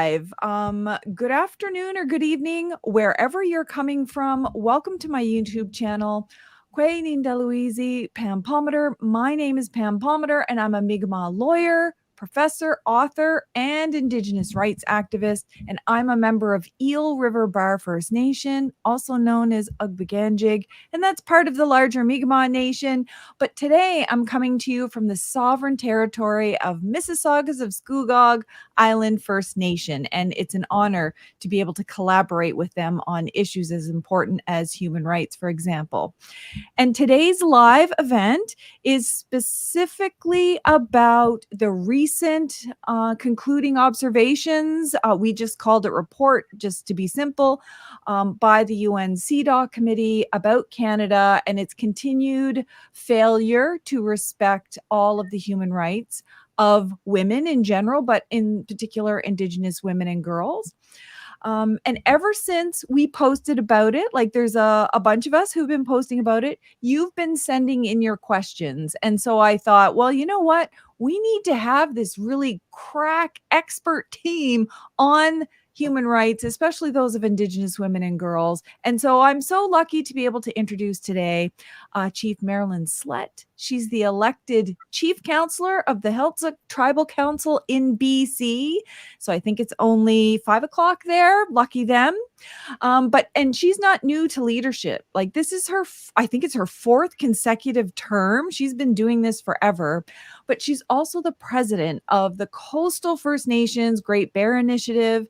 live. Good afternoon or good evening, wherever you're coming from. Welcome to my YouTube channel. Kwe Nindaluizi, Pam Palmater. My name is Pam Palmater, and I'm a Mi'kmaq lawyer, professor, author, and Indigenous rights activist. And I'm a member of Eel River Bar First Nation, also known as Ugbaganjig, and that's part of the larger Mi'kmaq Nation. But today I'm coming to you from the sovereign territory of Mississaugas of Scugog Island First Nation, and it's an honor to be able to collaborate with them on issues as important as human rights, for example. And today's live event is specifically about the recent concluding observations. We just called it report, just to be simple, by the UN CEDAW committee about Canada and its continued failure to respect all of the human rights of women in general, but in particular, Indigenous women and girls. And ever since we posted about it, like there's a bunch of us who've been posting about it, you've been sending in your questions. And so I thought, well, you know what? We need to have this really crack expert team on human rights, especially those of Indigenous women and girls. And so I'm so lucky to be able to introduce today Chief Marilyn Slett. She's the elected Chief Councillor of the Heiltsuk Tribal Council in BC. So I think it's only 5 o'clock there. Lucky them. And she's not new to leadership. Like this is I think it's her 4th consecutive term. She's been doing this forever. But she's also the president of the Coastal First Nations Great Bear Initiative.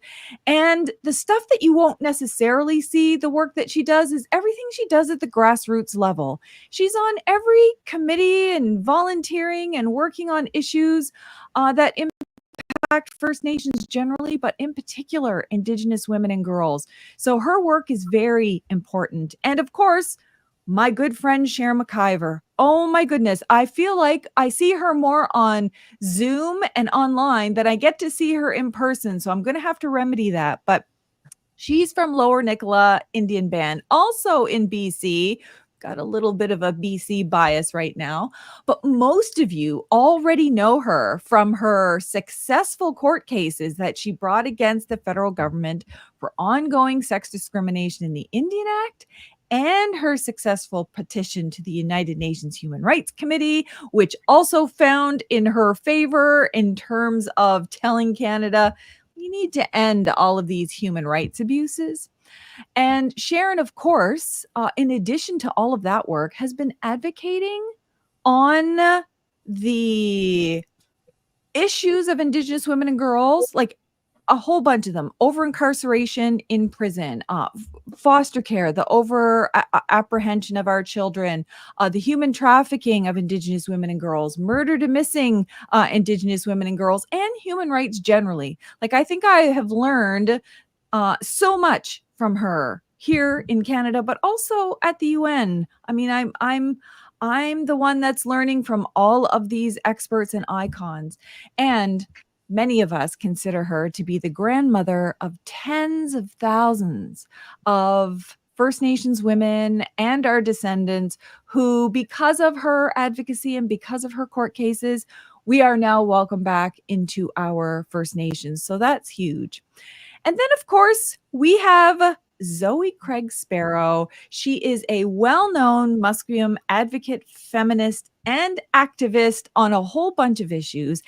And the stuff that you won't necessarily see, the work that she does, is everything she does at the grassroots level. She's on every committee and volunteering and working on issues that impact First Nations generally, but in particular, Indigenous women and girls. So her work is very important. And of course, my good friend Sharon McIver. Oh my goodness. I feel like I see her more on Zoom and online than I get to see her in person. So I'm going to have to remedy that. But she's from Lower Nicola Indian Band, also in BC. Got a little bit of a BC bias right now, but most of you already know her from her successful court cases that she brought against the federal government for ongoing sex discrimination in the Indian Act, and her successful petition to the United Nations Human Rights Committee, which also found in her favor in terms of telling Canada, we need to end all of these human rights abuses. And Sharon, of course, in addition to all of that work, has been advocating on the issues of Indigenous women and girls, like a whole bunch of them: over incarceration in prison, foster care, the over apprehension of our children, the human trafficking of Indigenous women and girls, murder to missing Indigenous women and girls, and human rights generally. Like I think I have learned so much from her here in Canada, but also at the UN. I mean, I'm the one that's learning from all of these experts and icons. And many of us consider her to be the grandmother of tens of thousands of First Nations women and our descendants who, because of her advocacy and because of her court cases, we are now welcomed back into our First Nations. So that's huge. And then, of course, we have Zoe Craig Sparrow. She is a well-known Musqueam advocate, feminist, and activist on a whole bunch of issues.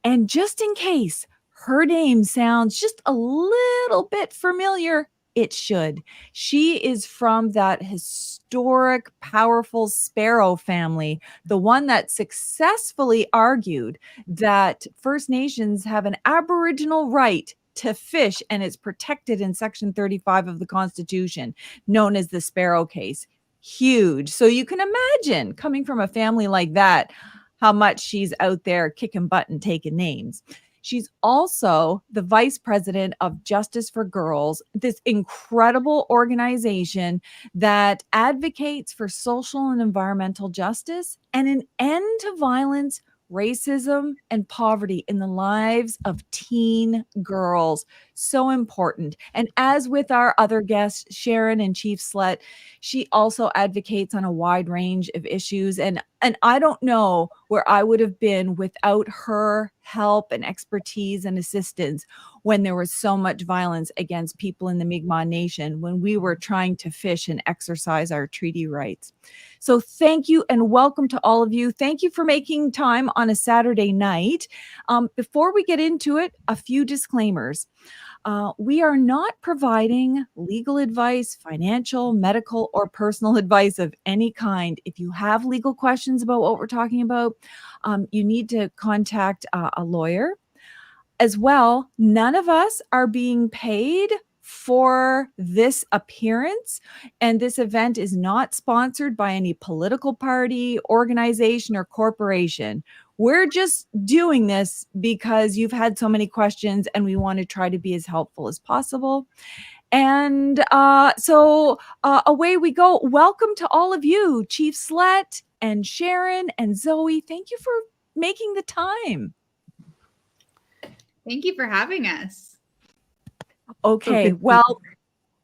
And just in case her name sounds just a little bit familiar, it should. She is from that historic, powerful Sparrow family, the one that successfully argued that First Nations have an Aboriginal right to fish, and it's protected in Section 35 of the Constitution, known as the Sparrow case. Huge. So you can imagine, coming from a family like that, how much she's out there kicking butt and taking names. She's also the vice president of Justice for Girls, this incredible organization that advocates for social and environmental justice and an end to violence, racism, and poverty in the lives of teen girls. So important. And as with our other guests, Sharon and Chief Slett, she also advocates on a wide range of issues. And And I don't know where I would have been without her help and expertise and assistance when there was so much violence against people in the Mi'kmaq Nation, when we were trying to fish and exercise our treaty rights. So thank you and welcome to all of you. Thank you for making time on a Saturday night. Before we get into it, a few disclaimers. We are not providing legal advice, financial, medical, or personal advice of any kind. If you have legal questions about what we're talking about, you need to contact a lawyer. As well, none of us are being paid for this appearance, and this event is not sponsored by any political party, organization, or corporation. We're just doing this because you've had so many questions and we want to try to be as helpful as possible. And so away we go. Welcome to all of you, Chief Slett and Sharon and Zoe. Thank you for making the time. Thank you for having us. Okay, well,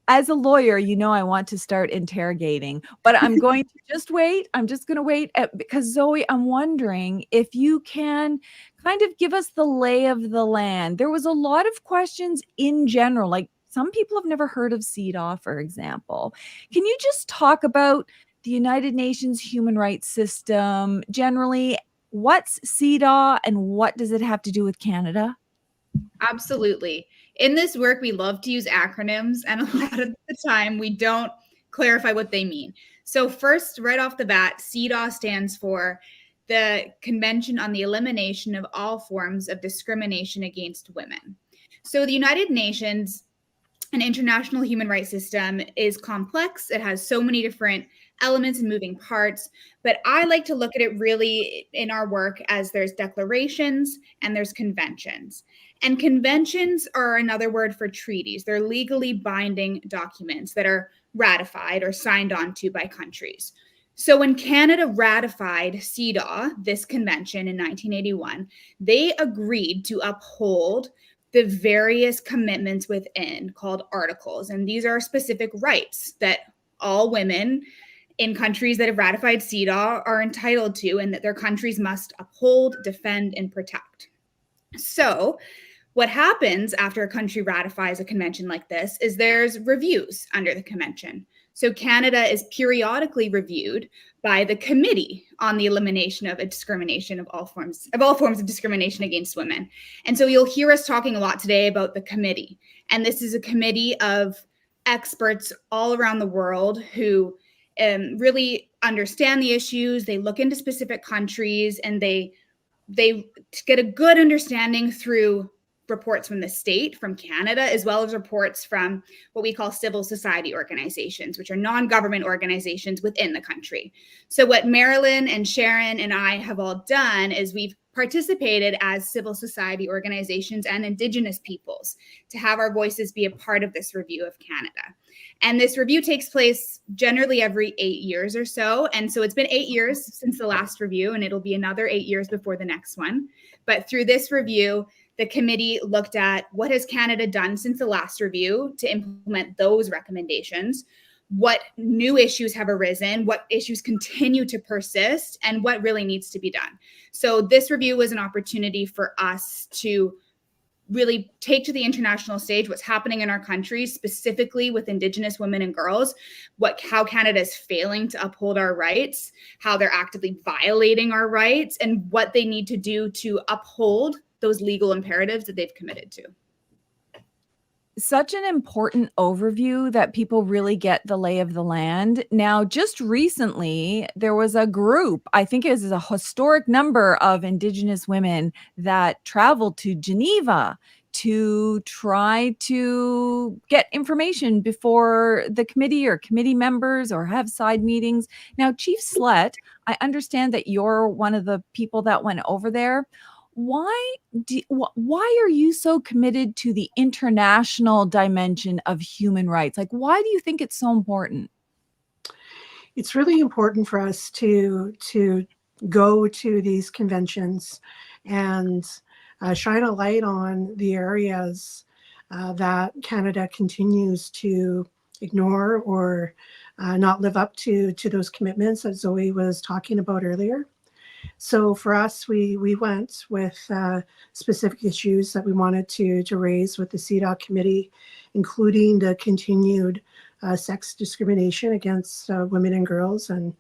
as a lawyer, you know I want to start interrogating, but I'm going to just wait. I'm just going to wait because Zoe, I'm wondering if you can kind of give us the lay of the land. There was a lot of questions in general, like some people have never heard of CEDAW, for example. Can you just talk about the United Nations human rights system generally? What's CEDAW and what does it have to do with Canada? Absolutely. In this work, we love to use acronyms, and a lot of the time we don't clarify what they mean. So first, right off the bat, CEDAW stands for the Convention on the Elimination of All Forms of Discrimination Against Women. So the United Nations, an international human rights system, is complex. It has so many different elements and moving parts, but I like to look at it really in our work as there's declarations and there's conventions. And conventions are another word for treaties. They're legally binding documents that are ratified or signed onto by countries. So when Canada ratified CEDAW, this convention in 1981, they agreed to uphold the various commitments within called articles. And these are specific rights that all women in countries that have ratified CEDAW are entitled to, and that their countries must uphold, defend, and protect. So what happens after a country ratifies a convention like this is there's reviews under the convention. So Canada is periodically reviewed by the Committee on the Elimination of Discrimination of all forms of discrimination against women. And so you'll hear us talking a lot today about the committee. And this is a committee of experts all around the world who really understand the issues. They look into specific countries and they get a good understanding through reports from the state, from Canada, as well as reports from what we call civil society organizations, which are non-government organizations within the country. So what Marilyn and Sharon and I have all done is we've participated as civil society organizations and Indigenous peoples to have our voices be a part of this review of Canada. And this review takes place generally every 8 years or so. And so it's been 8 years since the last review, and it'll be another 8 years before the next one. But through this review, the committee looked at what has Canada done since the last review to implement those recommendations, what new issues have arisen, what issues continue to persist, and what really needs to be done. So this review was an opportunity for us to really take to the international stage what's happening in our country, specifically with Indigenous women and girls, how Canada is failing to uphold our rights, how they're actively violating our rights, and what they need to do to uphold those legal imperatives that they've committed to. Such an important overview that people really get the lay of the land. Now, just recently, there was a group, I think it was a historic number of Indigenous women that traveled to Geneva to try to get information before the committee or committee members or have side meetings. Now, Chief Slett, I understand that you're one of the people that went over there. Why are you so committed to the international dimension of human rights? Like, why do you think it's so important? It's really important for us to go to these conventions and shine a light on the areas that Canada continues to ignore or not live up to those commitments that Zoe was talking about earlier. So for us, we went with specific issues that we wanted to raise with the CEDAW committee, including the continued sex discrimination against women and girls and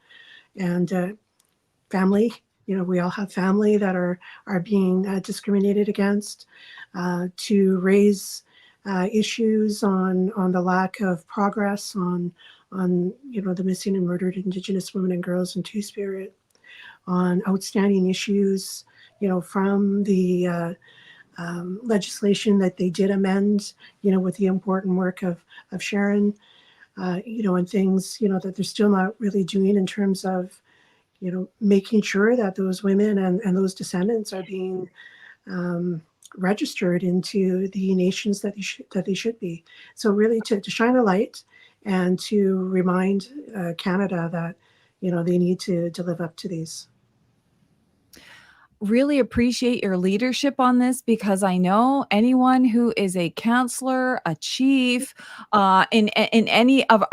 family. You know, we all have family that are being discriminated against. To raise issues on the lack of progress on you know, the missing and murdered Indigenous women and girls in Two-Spirit, on outstanding issues, you know, from the legislation that they did amend, you know, with the important work of Sharon, you know, and things, you know, that they're still not really doing in terms of, you know, making sure that those women and those descendants are being registered into the nations that they should be. So really to shine a light and to remind Canada that, you know, they need to live up to these. Really appreciate your leadership on this, because I know anyone who is a councillor, a chief, in any of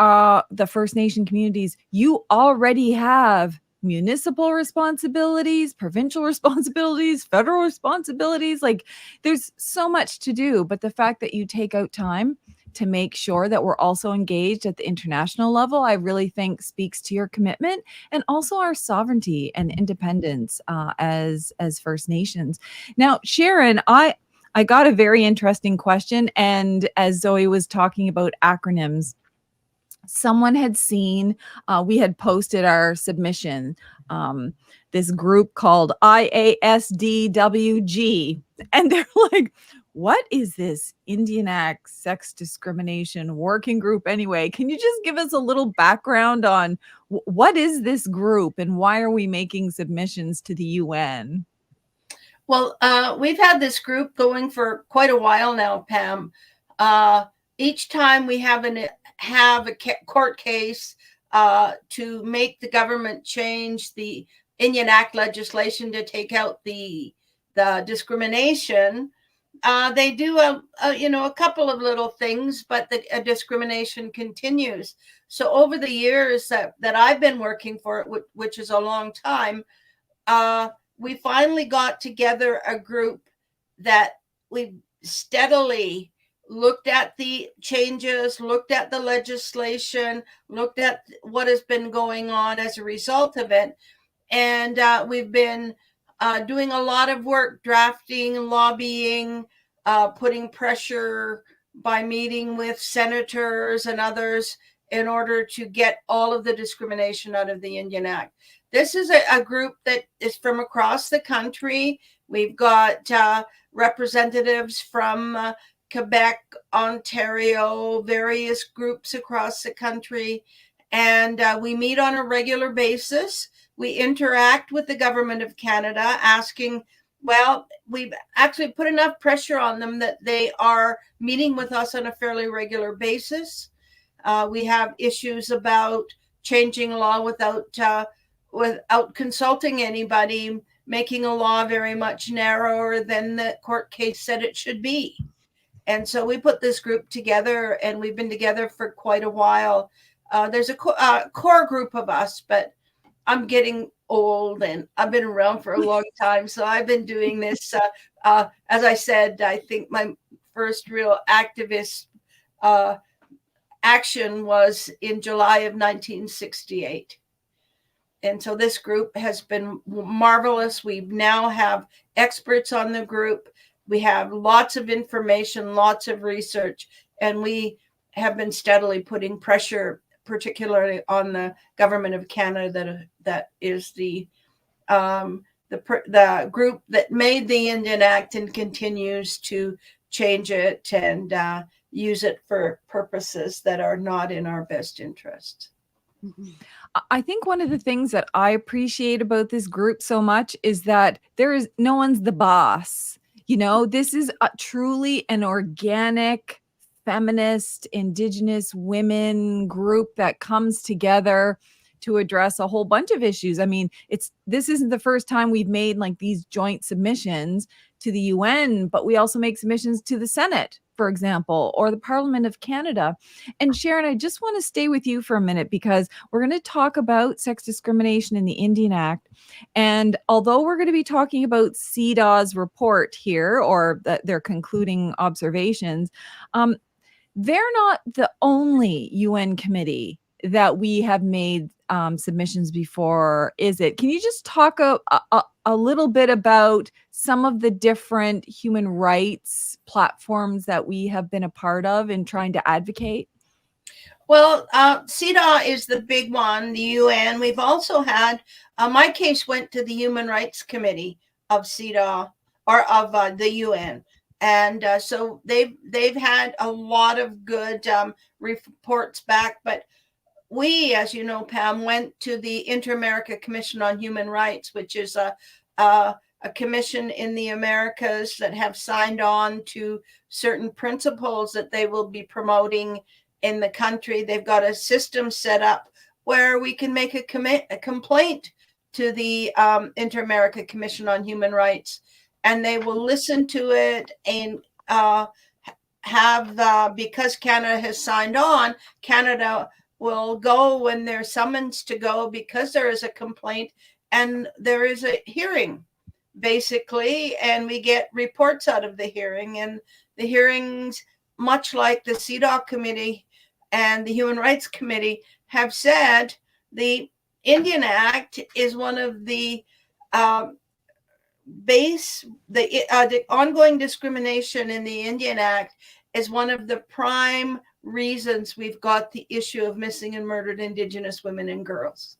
the First Nation communities, you already have municipal responsibilities, provincial responsibilities, federal responsibilities. Like, there's so much to do, but the fact that you take out time to make sure that we're also engaged at the international level, I really think speaks to your commitment and also our sovereignty and independence as First Nations. Now, Sharon, I got a very interesting question, and as Zoe was talking about acronyms, someone had seen, we had posted our submission, this group called IASDWG, and they're like, what is this Indian Act Sex Discrimination Working Group anyway? Can you just give us a little background on what is this group and why are we making submissions to the UN? Well, we've had this group going for quite a while now, Pam. Each time we have a court case to make the government change the Indian Act legislation to take out the discrimination, they do a couple of little things, but the discrimination continues. So over the years that I've been working for it, which is a long time, we finally got together a group that we steadily looked at the changes, looked at the legislation, looked at what has been going on as a result of it. And we've been doing a lot of work, drafting, lobbying, putting pressure by meeting with senators and others in order to get all of the discrimination out of the Indian Act. This is a group that is from across the country. We've got representatives from Quebec, Ontario, various groups across the country, and we meet on a regular basis. We interact with the Government of Canada, asking, well, we've actually put enough pressure on them that they are meeting with us on a fairly regular basis. We have issues about changing law without consulting anybody, making a law very much narrower than the court case said it should be. And so we put this group together, and we've been together for quite a while. There's a core group of us, but I'm getting old and I've been around for a long time. So I've been doing this. As I said, I think my first real activist action was in July of 1968. And so this group has been marvelous. We now have experts on the group. We have lots of information, lots of research, and we have been steadily putting pressure, particularly on the Government of Canada, that is the group that made the Indian Act and continues to change it and use it for purposes that are not in our best interest. Mm-hmm. I think one of the things that I appreciate about this group so much is that no one's the boss. You know, this is truly an organic, feminist, Indigenous women group that comes together to address a whole bunch of issues. I mean, this isn't the first time we've made like these joint submissions to the UN, but we also make submissions to the Senate for example, or the Parliament of Canada. And Sharon, I just want to stay with you for a minute because we're going to talk about sex discrimination in the Indian Act. And although we're going to be talking about CEDAW's report here, or their concluding observations, they're not the only UN committee that we have made submissions before, is it? Can you just talk a little bit about some of the different human rights platforms that we have been a part of in trying to advocate? Well, CEDAW is the big one, the UN. We've also had, my case went to the Human Rights Committee of CEDAW, or of the UN. And so they've had a lot of good reports back. But we, as you know, Pam, went to the Inter-America Commission on Human Rights, which is a commission in the Americas that have signed on to certain principles that they will be promoting in the country. They've got a system set up where we can make a complaint to the Inter-America Commission on Human Rights, and they will listen to it and because Canada has signed on, Canada will go when they're summoned to go because there is a complaint and there is a hearing, basically, and we get reports out of the hearing. And the hearings, much like the CEDAW committee and the Human Rights Committee have said, the Indian Act is one of the the ongoing discrimination in the Indian Act is one of the prime reasons we've got the issue of missing and murdered Indigenous women and girls.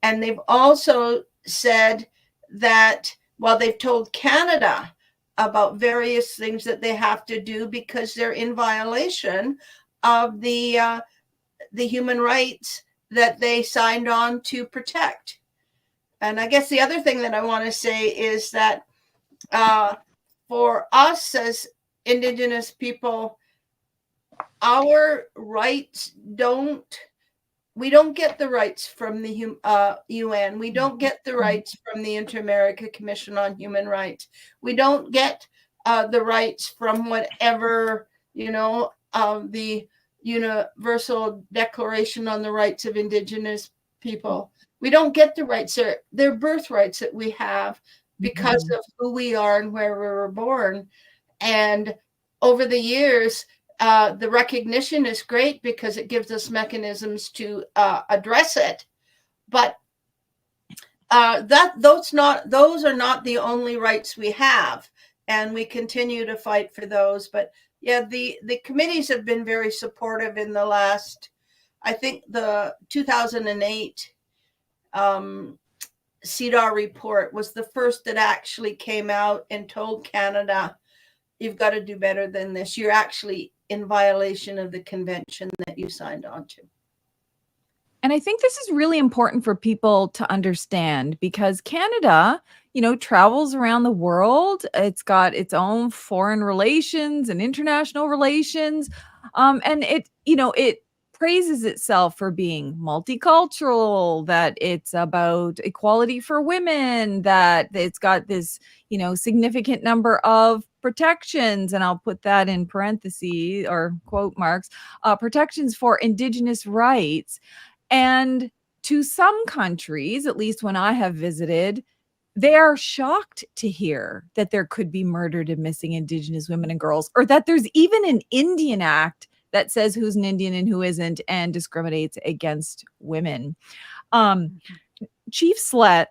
And they've also said that, well, they've told Canada about various things that they have to do because they're in violation of the human rights that they signed on to protect. And I guess the other thing that I want to say is that for us as Indigenous people, our rights we don't get the rights from the UN. We don't get the rights from the Inter-America Commission on Human Rights. We don't get the rights from whatever, the Universal Declaration on the Rights of Indigenous People. We don't get the rights. They're birthrights that we have because of who we are and where we were born. And over the years, the recognition is great because it gives us mechanisms to address it. But those are not the only rights we have, and we continue to fight for those. But yeah, the committees have been very supportive in the last, I think the 2008 CEDAW report was the first that actually came out and told Canada, you've got to do better than this. You're actually in violation of the convention that you signed on to. And I think this is really important for people to understand because Canada, travels around the world. It's got its own foreign relations and international relations. And it praises itself for being multicultural, that it's about equality for women, that it's got this, significant number of protections, and I'll put that in parentheses or quote marks, protections for Indigenous rights. And to some countries, at least when I have visited, they are shocked to hear that there could be murdered and missing Indigenous women and girls, or that there's even an Indian Act that says who's an Indian and who isn't and discriminates against women. Chief Slett,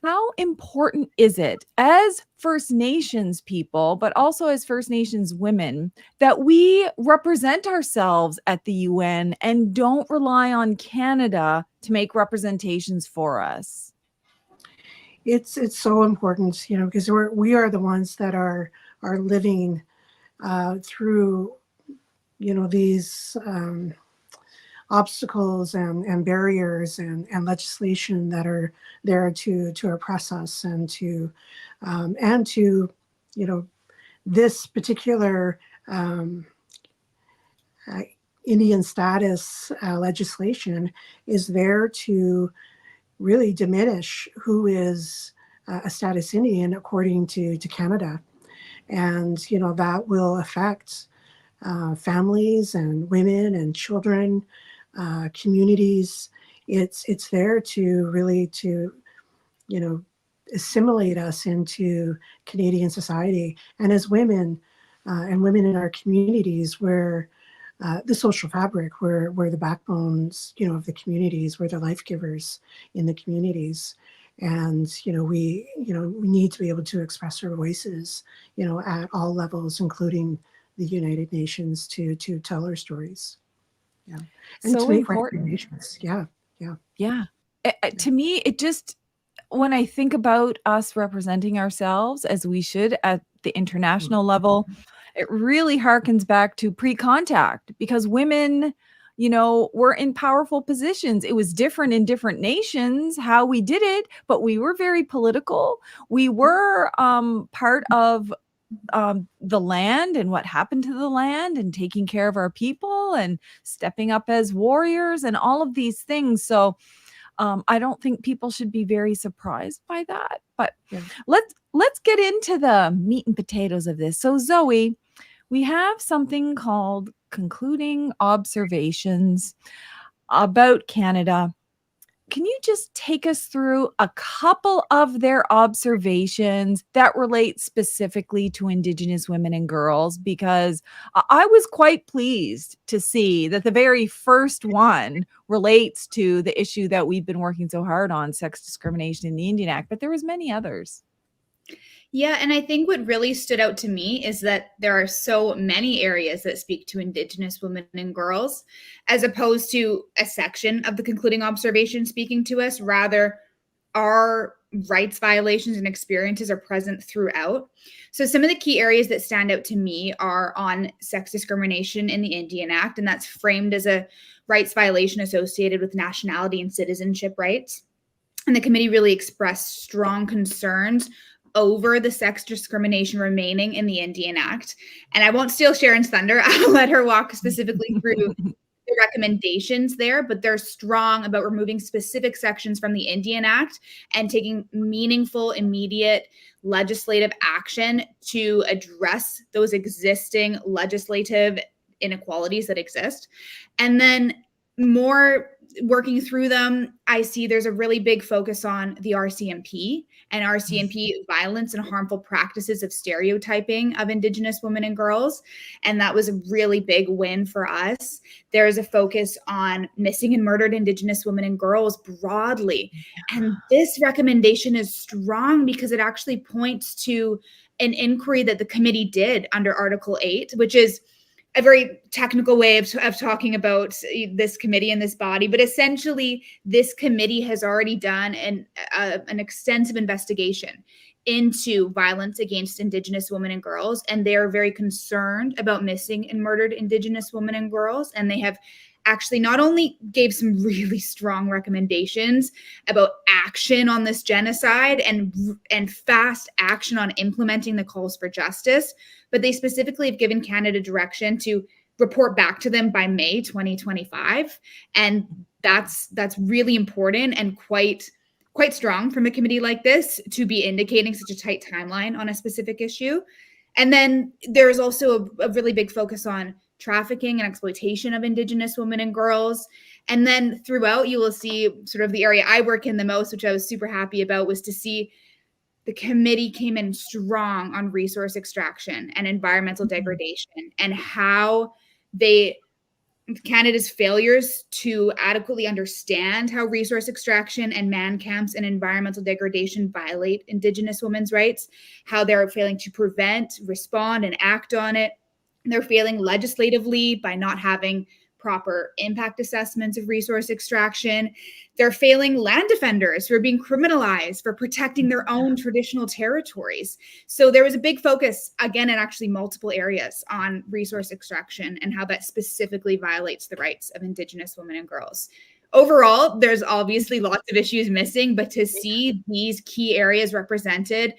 how important is it as First Nations people, but also as First Nations women, that we represent ourselves at the UN and don't rely on Canada to make representations for us? It's so important, because we are the ones that are living through these obstacles and barriers and legislation that are there to oppress us and to this particular Indian status legislation is there to really diminish who is a status Indian according to Canada. And, you know, that will affect families and women and children, communities. It's there to really to, you know, assimilate us into Canadian society. And as women and women in our communities, we're the social fabric, we're the backbones, you know, of the communities, we're the life givers in the communities. And, you know, we need to be able to express our voices, you know, at all levels, including the United Nations, to tell our stories. Yeah. And So to make important. recommendations. Yeah. Yeah. To me, it just, when I think about us representing ourselves as we should at the international level, it really harkens back to pre-contact, because women, you know, were in powerful positions. It was different in different nations how we did it, but we were very political. We were part of the land and what happened to the land, and taking care of our people and stepping up as warriors and all of these things. So I don't think people should be very surprised by that. But Yeah. let's get into the meat and potatoes of this. So Zoe, we have something called concluding observations about Canada. Can you just take us through a couple of their observations that relate specifically to Indigenous women and girls? Because I was quite pleased to see that the very first one relates to the issue that we've been working so hard on, sex discrimination in the Indian Act, but there was many others. Yeah, and I think what really stood out to me is that there are so many areas that speak to Indigenous women and girls, as opposed to a section of the concluding observation speaking to us. Rather, our rights violations and experiences are present throughout. So some of the key areas that stand out to me are on sex discrimination in the Indian Act, and that's framed as a rights violation associated with nationality and citizenship rights. And the committee really expressed strong concerns over the sex discrimination remaining in the Indian Act. And I won't steal Sharon's thunder. I'll let her walk specifically through the recommendations there, but they're strong about removing specific sections from the Indian Act and taking meaningful, immediate legislative action to address those existing legislative inequalities that exist. And then more working through them, I see there's a really big focus on the RCMP and RCMP violence and harmful practices of stereotyping of Indigenous women and girls. And that was a really big win for us. There's a focus on missing and murdered Indigenous women and girls broadly. And this recommendation is strong because it actually points to an inquiry that the committee did under Article 8, which is a very technical way of talking about this committee and this body, but essentially this committee has already done an extensive investigation into violence against Indigenous women and girls, and they are very concerned about missing and murdered Indigenous women and girls, and they have actually not only gave some really strong recommendations about action on this genocide and fast action on implementing the calls for justice, but they specifically have given Canada direction to report back to them by May 2025. And that's really important and quite strong from a committee like this to be indicating such a tight timeline on a specific issue. And then there's also a really big focus on trafficking and exploitation of Indigenous women and girls. And then throughout, you will see sort of the area I work in the most, which I was super happy about, was to see the committee came in strong on resource extraction and environmental degradation, and how Canada's failures to adequately understand how resource extraction and man camps and environmental degradation violate Indigenous women's rights, how they're failing to prevent, respond, and act on it. They're failing legislatively by not having proper impact assessments of resource extraction. They're failing land defenders who are being criminalized for protecting their own traditional territories. So there was a big focus, again, in actually multiple areas on resource extraction and how that specifically violates the rights of Indigenous women and girls. Overall, there's obviously lots of issues missing, but to see these key areas represented,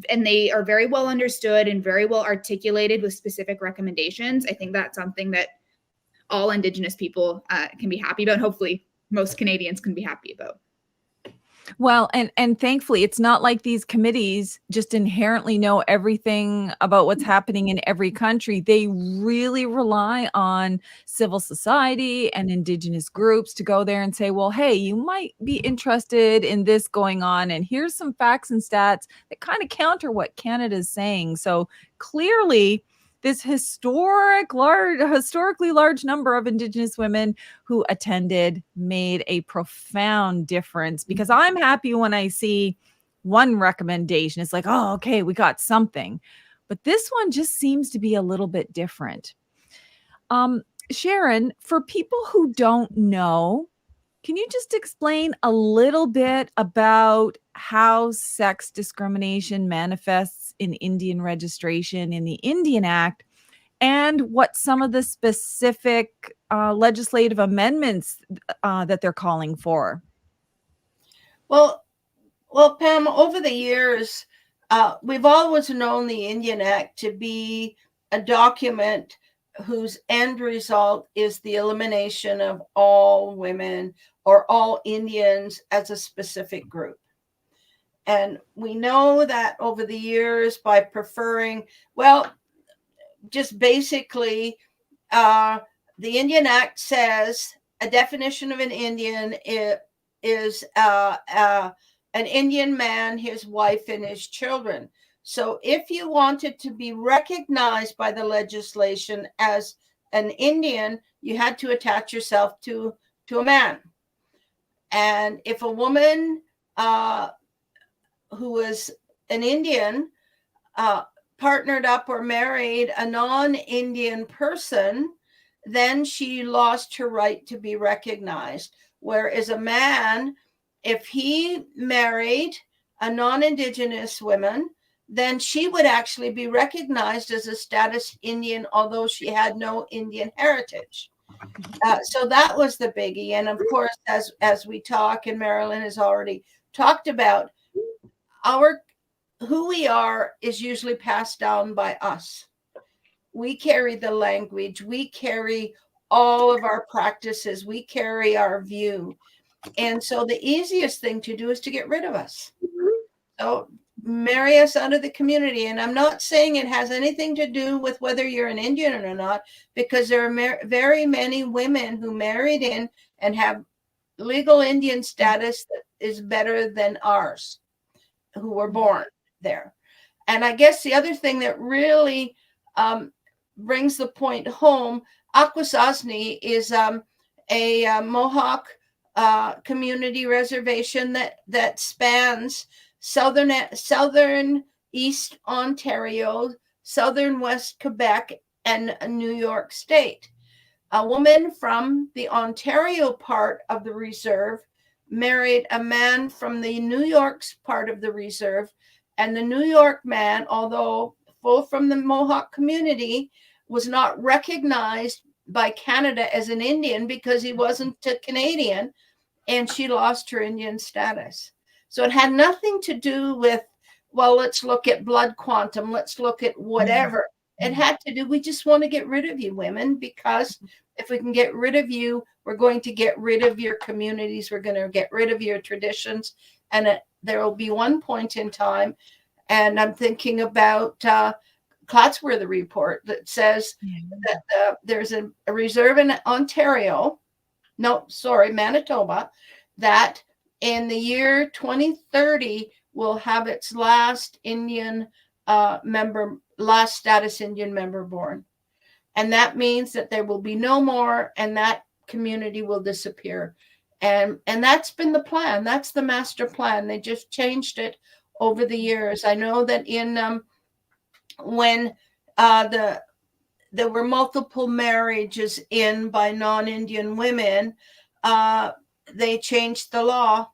and they are very well understood and very well articulated with specific recommendations, I think that's something that all Indigenous people can be happy about. Hopefully most Canadians can be happy about. Well, and thankfully, it's not like these committees just inherently know everything about what's happening in every country. They really rely on civil society and Indigenous groups to go there and say, well, hey, you might be interested in this going on, and here's some facts and stats that kind of counter what Canada's saying. So clearly, this historically large number of Indigenous women who attended made a profound difference, because I'm happy when I see one recommendation. It's like, oh, okay, we got something. But this one just seems to be a little bit different. Sharon, for people who don't know, can you just explain a little bit about how sex discrimination manifests in Indian registration in the Indian Act, and what some of the specific legislative amendments that they're calling for? Well, Pam, over the years, we've always known the Indian Act to be a document whose end result is the elimination of all women or all Indians as a specific group. And we know that over the years, by preferring, well, just basically, the Indian Act says a definition of an Indian is an Indian man, his wife, and his children. So if you wanted to be recognized by the legislation as an Indian, you had to attach yourself to a man. And if a woman who was an Indian partnered up or married a non-Indian person, then she lost her right to be recognized. Whereas a man, if he married a non-Indigenous woman, then she would actually be recognized as a status Indian, although she had no Indian heritage. So that was the biggie. And of course, as we talk, and Marilyn has already talked about, who we are is usually passed down by us. We carry the language, we carry all of our practices, we carry our view. And so the easiest thing to do is to get rid of us. So marry us out of the community. And I'm not saying it has anything to do with whether you're an Indian or not, because there are very many women who married in and have legal Indian status that is better than ours, who were born there. And I guess the other thing that really brings the point home, áwázició is a Mohawk community reservation that spans southern East Ontario, southern West Quebec, and New York State. A woman from the Ontario part of the reserve married a man from the New York's part of the reserve, and the New York man, although full from the Mohawk community, was not recognized by Canada as an Indian because he wasn't a Canadian, and she lost her Indian status. So it had nothing to do with, well, let's look at blood quantum, let's look at whatever. It had to do, we just want to get rid of you, women, because if we can get rid of you, we're going to get rid of your communities, we're going to get rid of your traditions, and there will be one point in time, and I'm thinking about Cotsworth report that says that there's a reserve in Manitoba, that in the year 2030 will have its last status Indian member born. And that means that there will be no more, and that community will disappear. And that's been the plan. That's the master plan. They just changed it over the years. I know that when there were multiple marriages by non-Indian women, they changed the law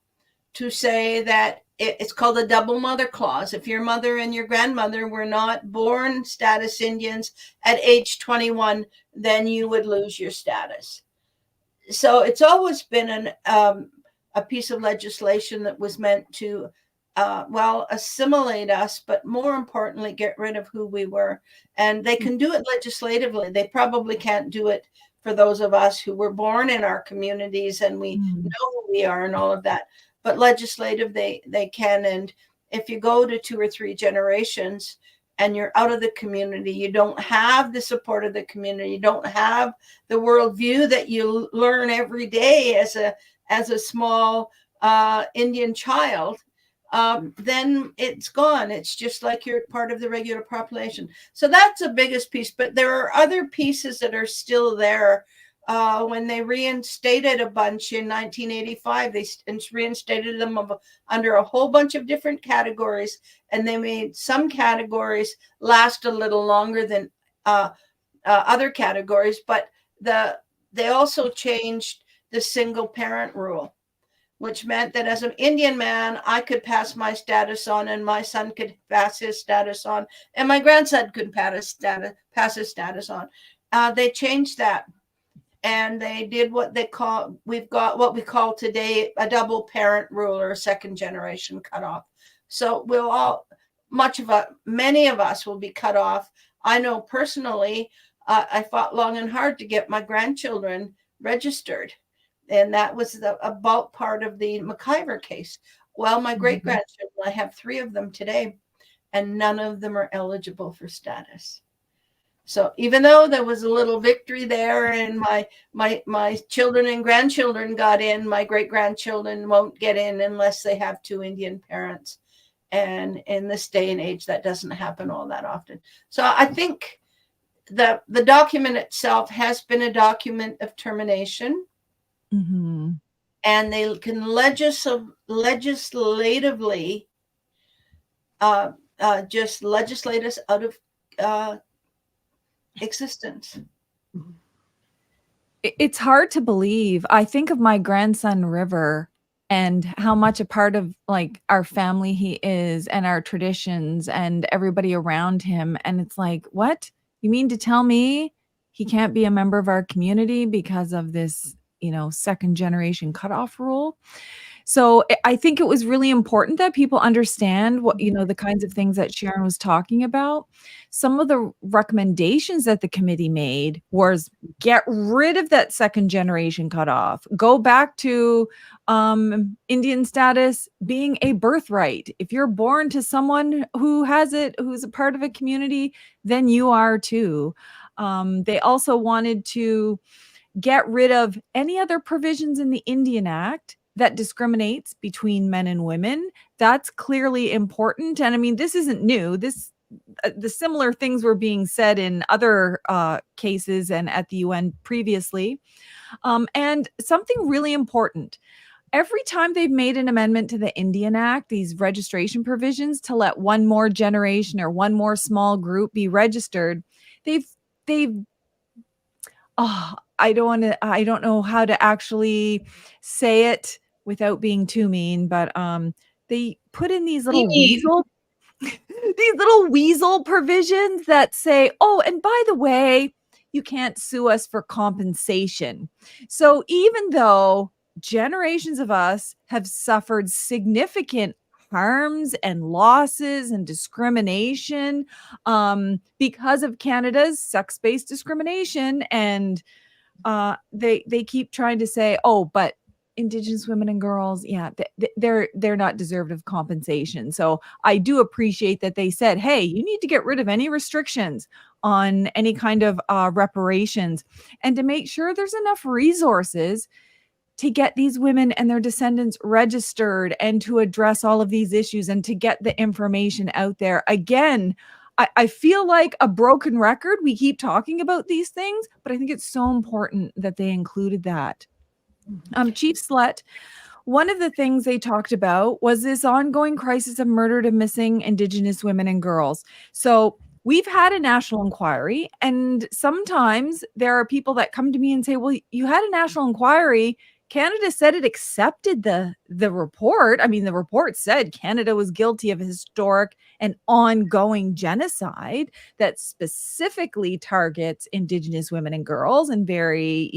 to say that it's called a double mother clause. If your mother and your grandmother were not born status Indians at age 21, then you would lose your status. So it's always been a piece of legislation that was meant to, assimilate us, but more importantly, get rid of who we were. And they can do it legislatively. They probably can't do it for those of us who were born in our communities and we know who we are and all of that. but legislative they can. And if you go to 2 or 3 generations and you're out of the community, you don't have the support of the community, you don't have the worldview that you learn every day as a small Indian child, then it's gone. It's just like you're part of the regular population. So that's the biggest piece. But there are other pieces that are still there. When they reinstated a bunch in 1985, they reinstated them under a whole bunch of different categories, and they made some categories last a little longer than other categories. But they also changed the single parent rule, which meant that as an Indian man, I could pass my status on, and my son could pass his status on, and my grandson could pass his status on. They changed that. And they did what we've got what we call today a double parent rule, or a second generation cutoff. So many of us will be cut off. I know personally, I fought long and hard to get my grandchildren registered. And that was a bulk part of the McIver case. Well, my great grandchildren, I have 3 of them today, and none of them are eligible for status. So even though there was a little victory there, and my children and grandchildren got in, my great grandchildren won't get in unless they have 2 Indian parents. And in this day and age, that doesn't happen all that often. So I think the document itself has been a document of termination. Mm-hmm. And they can legislatively just legislate us out of existence. It's hard to believe. I think of my grandson River and how much a part of like our family he is, and our traditions, and everybody around him. And it's like, what? You mean to tell me he can't be a member of our community because of this, second generation cutoff rule? So I think it was really important that people understand what, the kinds of things that Sharon was talking about. Some of the recommendations that the committee made was get rid of that second generation cutoff, go back to Indian status being a birthright. If you're born to someone who has it, who's a part of a community, then you are too. They also wanted to get rid of any other provisions in the Indian Act that discriminates between men and women. That's clearly important. And I mean, this isn't new. The similar things were being said in other cases and at the UN previously. And something really important. Every time they've made an amendment to the Indian Act, these registration provisions to let one more generation or one more small group be registered, I don't know how to actually say it without being too mean, but they put in these little weasel provisions that say, oh, and by the way, you can't sue us for compensation. So even though generations of us have suffered significant harms and losses and discrimination because of Canada's sex-based discrimination, and they keep trying to say, oh, but Indigenous women and girls, yeah, they're not deserved of compensation. So I do appreciate that they said, hey, you need to get rid of any restrictions on any kind of reparations, and to make sure there's enough resources to get these women and their descendants registered, and to address all of these issues, and to get the information out there. Again, I feel like a broken record. We keep talking about these things, but I think it's so important that they included that. Chief Slett, one of the things they talked about was this ongoing crisis of murdered and missing Indigenous women and girls. So we've had a national inquiry, and sometimes there are people that come to me and say, well, you had a national inquiry. Canada said it accepted the report. I mean, the report said Canada was guilty of historic and ongoing genocide that specifically targets Indigenous women and girls in very,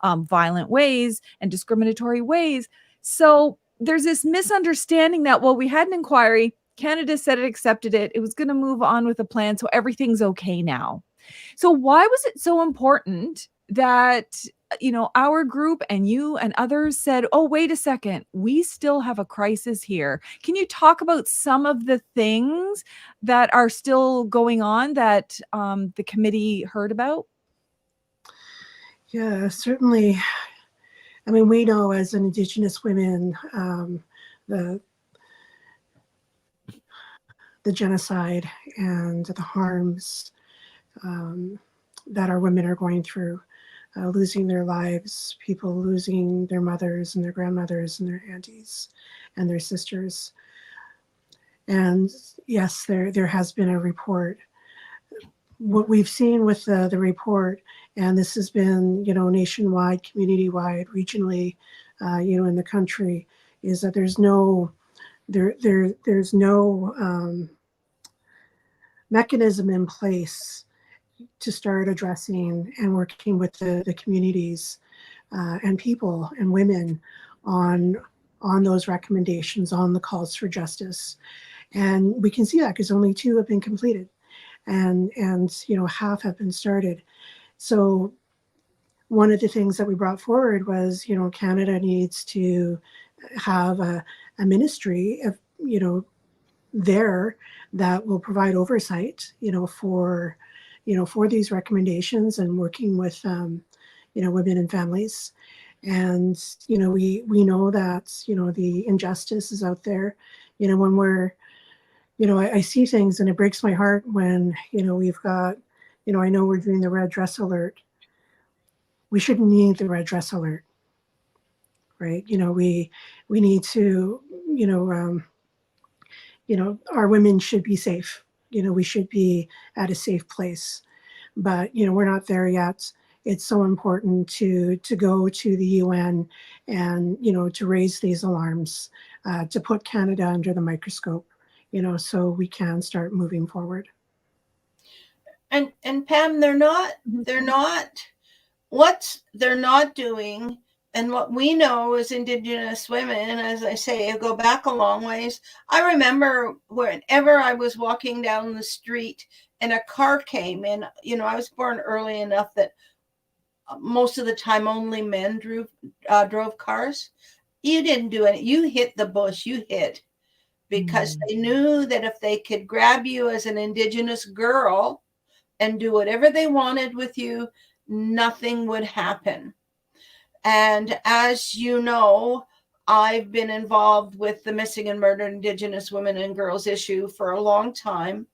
violent ways and discriminatory ways. So there's this misunderstanding that, well, we had an inquiry, Canada said it accepted it, it was going to move on with a plan, so everything's okay now. So why was it so important that our group and you and others said, oh, wait a second, we still have a crisis here. Can you talk about some of the things that are still going on that the committee heard about? Yeah, certainly. I mean, we know as Indigenous women, the genocide and the harms that our women are going through, losing their lives, people losing their mothers and their grandmothers and their aunties and their sisters. And yes, there has been a report. What we've seen with the report, and this has been, nationwide, community-wide, regionally, in the country, is that there's no mechanism in place to start addressing and working with the communities and people and women on those recommendations, on the calls for justice. And we can see that because only 2 have been completed, and half have been started. So one of the things that we brought forward was, Canada needs to have a ministry of, there that will provide oversight, for these recommendations and working with, women and families. And, we know that, the injustice is out there, when we're, I see things and it breaks my heart when, we've got, I know we're doing the red dress alert. We shouldn't need the red dress alert, right? We need to, our women should be safe. We should be at a safe place, but, we're not there yet. It's so important to go to the UN and, to raise these alarms, to put Canada under the microscope, so we can start moving forward. And Pam, what they're not doing, and what we know as Indigenous women, as I say, go back a long ways. I remember whenever I was walking down the street and a car came in, I was born early enough that most of the time only men drove cars. You didn't do it. You hit the bush, you hit, because they knew that if they could grab you as an Indigenous girl and do whatever they wanted with you, nothing would happen. And as you know, I've been involved with the missing and murdered Indigenous women and girls issue for a long time,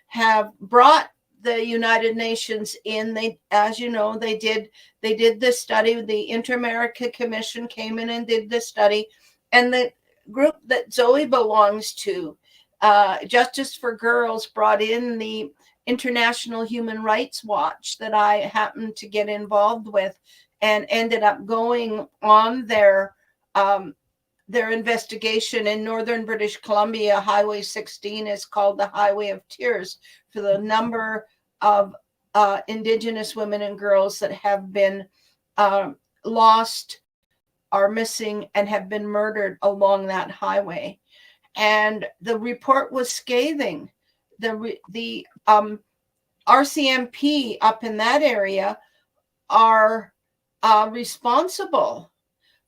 have brought the United Nations in. They, as you know, they did this study. The Inter-America Commission came in and did this study. And the group that Zoe belongs to, Justice for Girls, brought in the International Human Rights Watch that I happened to get involved with, and ended up going on their investigation in northern British Columbia. Highway 16 is called the Highway of Tears for the number of Indigenous women and girls that have been lost, are missing, and have been murdered along that highway. And the report was scathing. The RCMP up in that area are responsible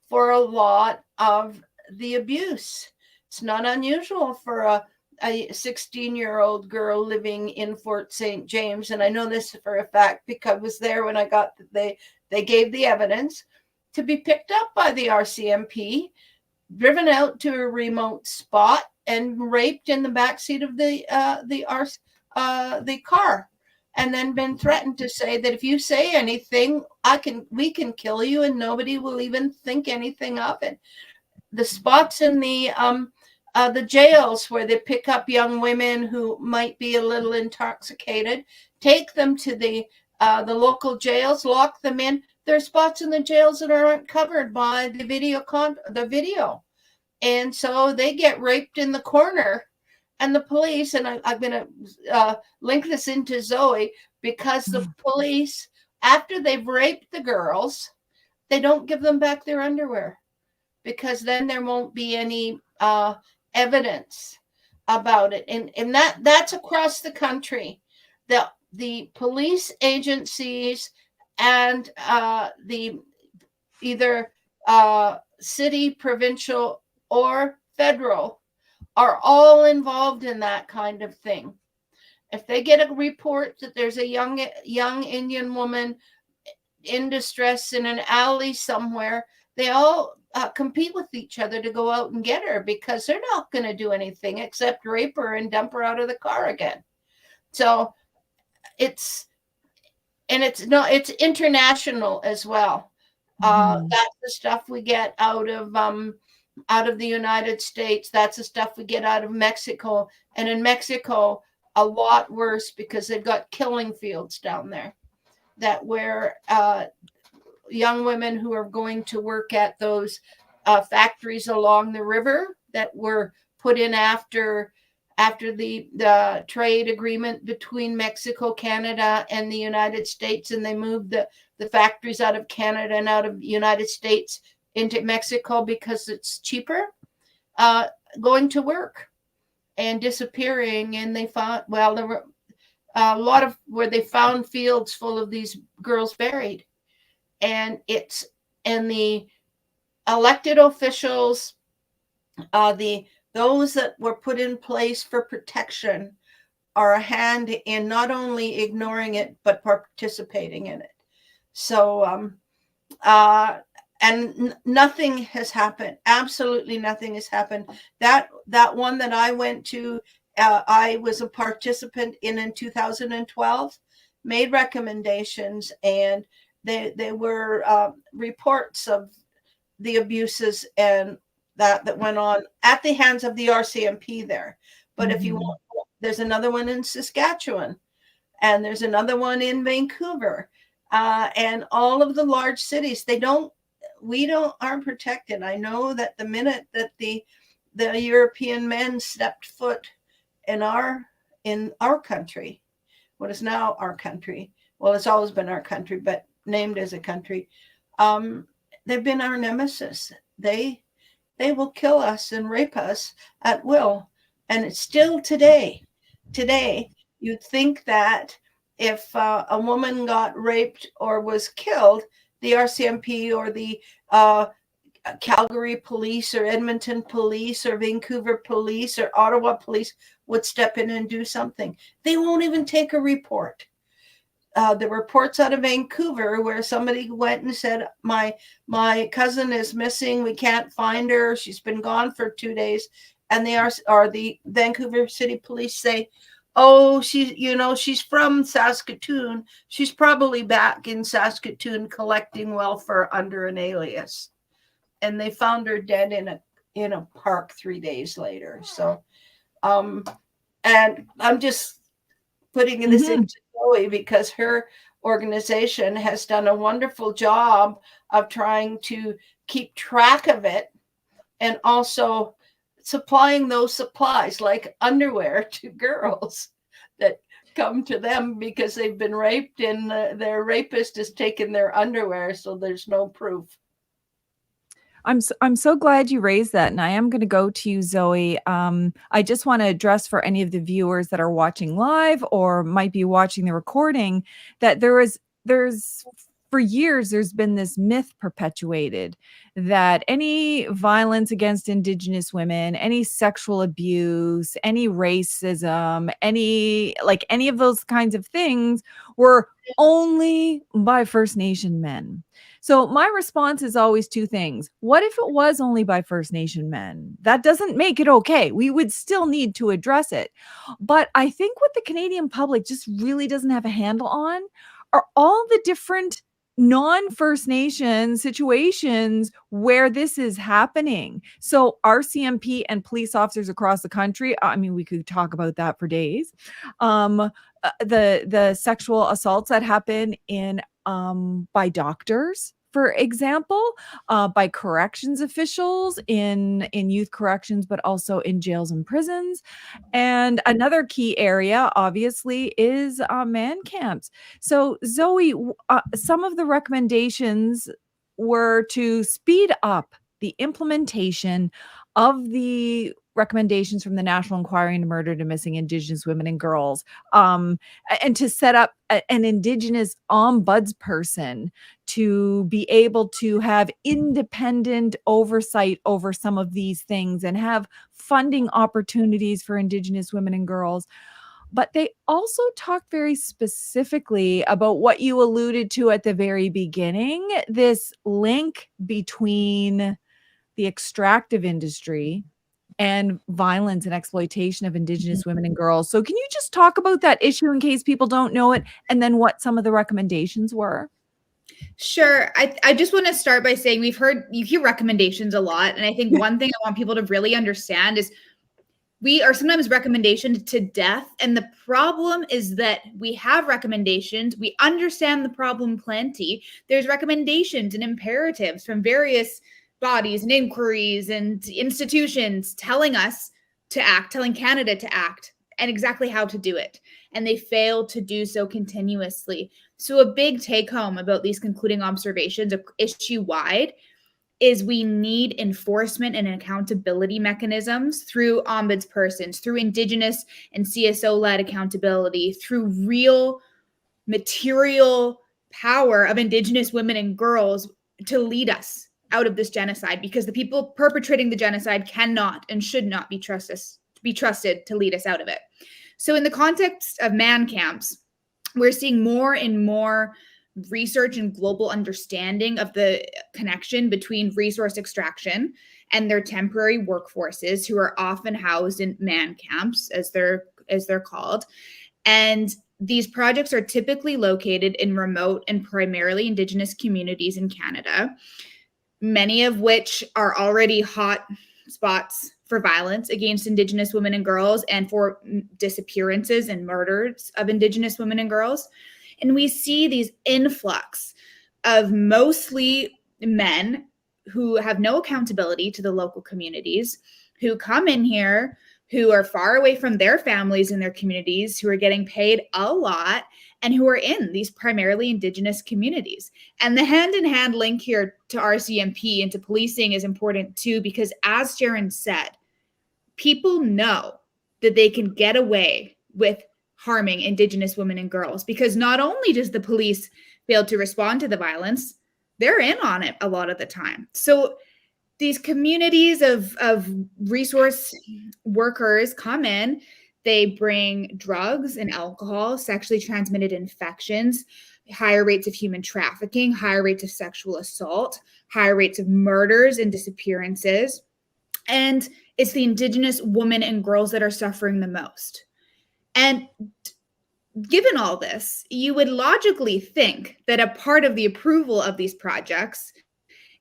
for a lot of the abuse. It's not unusual for a 16-year-old girl living in Fort St. James, and I know this for a fact because I was there when I got they gave the evidence, to be picked up by the RCMP, driven out to a remote spot, and raped in the backseat of the car, and then been threatened to say that if you say anything, we can kill you, and nobody will even think anything of it. The spots in the jails where they pick up young women who might be a little intoxicated, take them to the local jails, lock them in. There are spots in the jails that aren't covered by the video. And so they get raped in the corner, and the police, and I'm going to link this into Zoe, because the police, after they've raped the girls, they don't give them back their underwear, because then there won't be any evidence about it. And that's across the country. The police agencies and the either city, provincial, or federal, are all involved in that kind of thing. If they get a report that there's a young Indian woman in distress in an alley somewhere, they all compete with each other to go out and get her, because they're not going to do anything except rape her and dump her out of the car again. So it's international as well. That's the stuff we get out of the United States. That's the stuff we get out of Mexico. And in Mexico, a lot worse, because they've got killing fields down there that where young women who are going to work at those factories along the river that were put in after the trade agreement between Mexico, Canada, and the United States, and they moved the factories out of Canada and out of the United States into Mexico because it's cheaper, going to work and disappearing. And they found, well, there were a lot of where they found fields full of these girls buried. And the elected officials, those that were put in place for protection, are a hand in not only ignoring it, but participating in it. So, and nothing has happened. Absolutely nothing has happened. That one that I went to, I was a participant in 2012, made recommendations, and they were reports of the abuses and that went on at the hands of the RCMP there. But if you want, there's another one in Saskatchewan, and there's another one in Vancouver, and all of the large cities. Aren't protected. I know that the minute that the European men stepped foot in our country, what is now our country, well, it's always been our country, but named as a country, they've been our nemesis. They will kill us and rape us at will. And it's still today, you'd think that if a woman got raped or was killed, the RCMP or the Calgary police or Edmonton police or Vancouver police or Ottawa police would step in and do something. They won't even take a report. The reports out of Vancouver where somebody went and said, my cousin is missing. We can't find her. She's been gone for 2 days. And the Vancouver City Police say, oh, she's from Saskatoon. She's probably back in Saskatoon collecting welfare under an alias. And they found her dead in a park 3 days later. So, and I'm just putting this into Zoe because her organization has done a wonderful job of trying to keep track of it and also supplying those supplies like underwear to girls that come to them because they've been raped and their rapist has taken their underwear, so there's no proof. I'm so glad you raised that, and I am going to go to you, Zoe. I just want to address for any of the viewers that are watching live or might be watching the recording that there's for years there's been this myth perpetuated that any violence against Indigenous women, any sexual abuse, any racism, any of those kinds of things were only by First Nation men. So my response is always two things. What if it was only by First Nation men? That doesn't make it okay. We would still need to address it. But I think what the Canadian public just really doesn't have a handle on are all the different non-First Nation situations where this is happening. So RCMP and police officers across the country, I mean, we could talk about that for days. The sexual assaults that happen by doctors, for example, by corrections officials in youth corrections, but also in jails and prisons. And another key area, obviously, is man camps. So, Zoe, some of the recommendations were to speed up the implementation of the recommendations from the National Inquiry into Murdered and Missing Indigenous Women and Girls, and to set up an Indigenous ombudsperson to be able to have independent oversight over some of these things and have funding opportunities for Indigenous women and girls. But they also talk very specifically about what you alluded to at the very beginning, this link between the extractive industry and violence and exploitation of Indigenous women and girls. So can you just talk about that issue in case people don't know it, and then what some of the recommendations were? Sure. I just want to start by saying you hear recommendations a lot. And I think one thing I want people to really understand is we are sometimes recommendations to death. And the problem is that we have recommendations. We understand the problem plenty. There's recommendations and imperatives from various bodies and inquiries and institutions telling us to act, telling Canada to act, and exactly how to do it. And they fail to do so continuously. So a big take home about these concluding observations issue-wide is we need enforcement and accountability mechanisms through ombudspersons, through Indigenous and CSO-led accountability, through real material power of Indigenous women and girls to lead us out of this genocide, because the people perpetrating the genocide cannot and should not be trusted to lead us out of it. So in the context of man camps, we're seeing more and more research and global understanding of the connection between resource extraction and their temporary workforces, who are often housed in man camps, as they're called. And these projects are typically located in remote and primarily Indigenous communities in Canada, many of which are already hot spots for violence against Indigenous women and girls and for disappearances and murders of Indigenous women and girls. And we see these influx of mostly men who have no accountability to the local communities, who come in here, who are far away from their families and their communities, who are getting paid a lot, and who are in these primarily Indigenous communities. And the hand-in-hand link here to RCMP and to policing is important too, because as Sharon said, people know that they can get away with harming Indigenous women and girls, because not only does the police fail to respond to the violence, they're in on it a lot of the time. So these communities of resource workers come in, they bring drugs and alcohol, sexually transmitted infections, higher rates of human trafficking, higher rates of sexual assault, higher rates of murders and disappearances. And it's the Indigenous women and girls that are suffering the most. And given all this, you would logically think that a part of the approval of these projects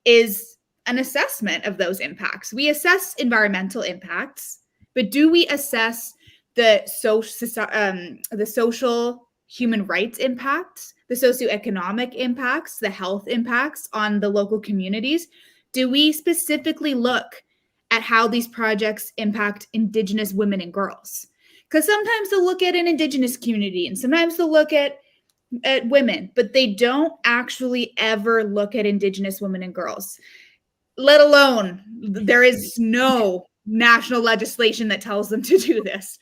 is an assessment of those impacts. We assess environmental impacts, but do we assess the social human rights impacts, the socioeconomic impacts, the health impacts on the local communities? Do we specifically look at how these projects impact Indigenous women and girls? Because sometimes they'll look at an Indigenous community and sometimes they'll look at women, but they don't actually ever look at Indigenous women and girls, let alone there is no national legislation that tells them to do this.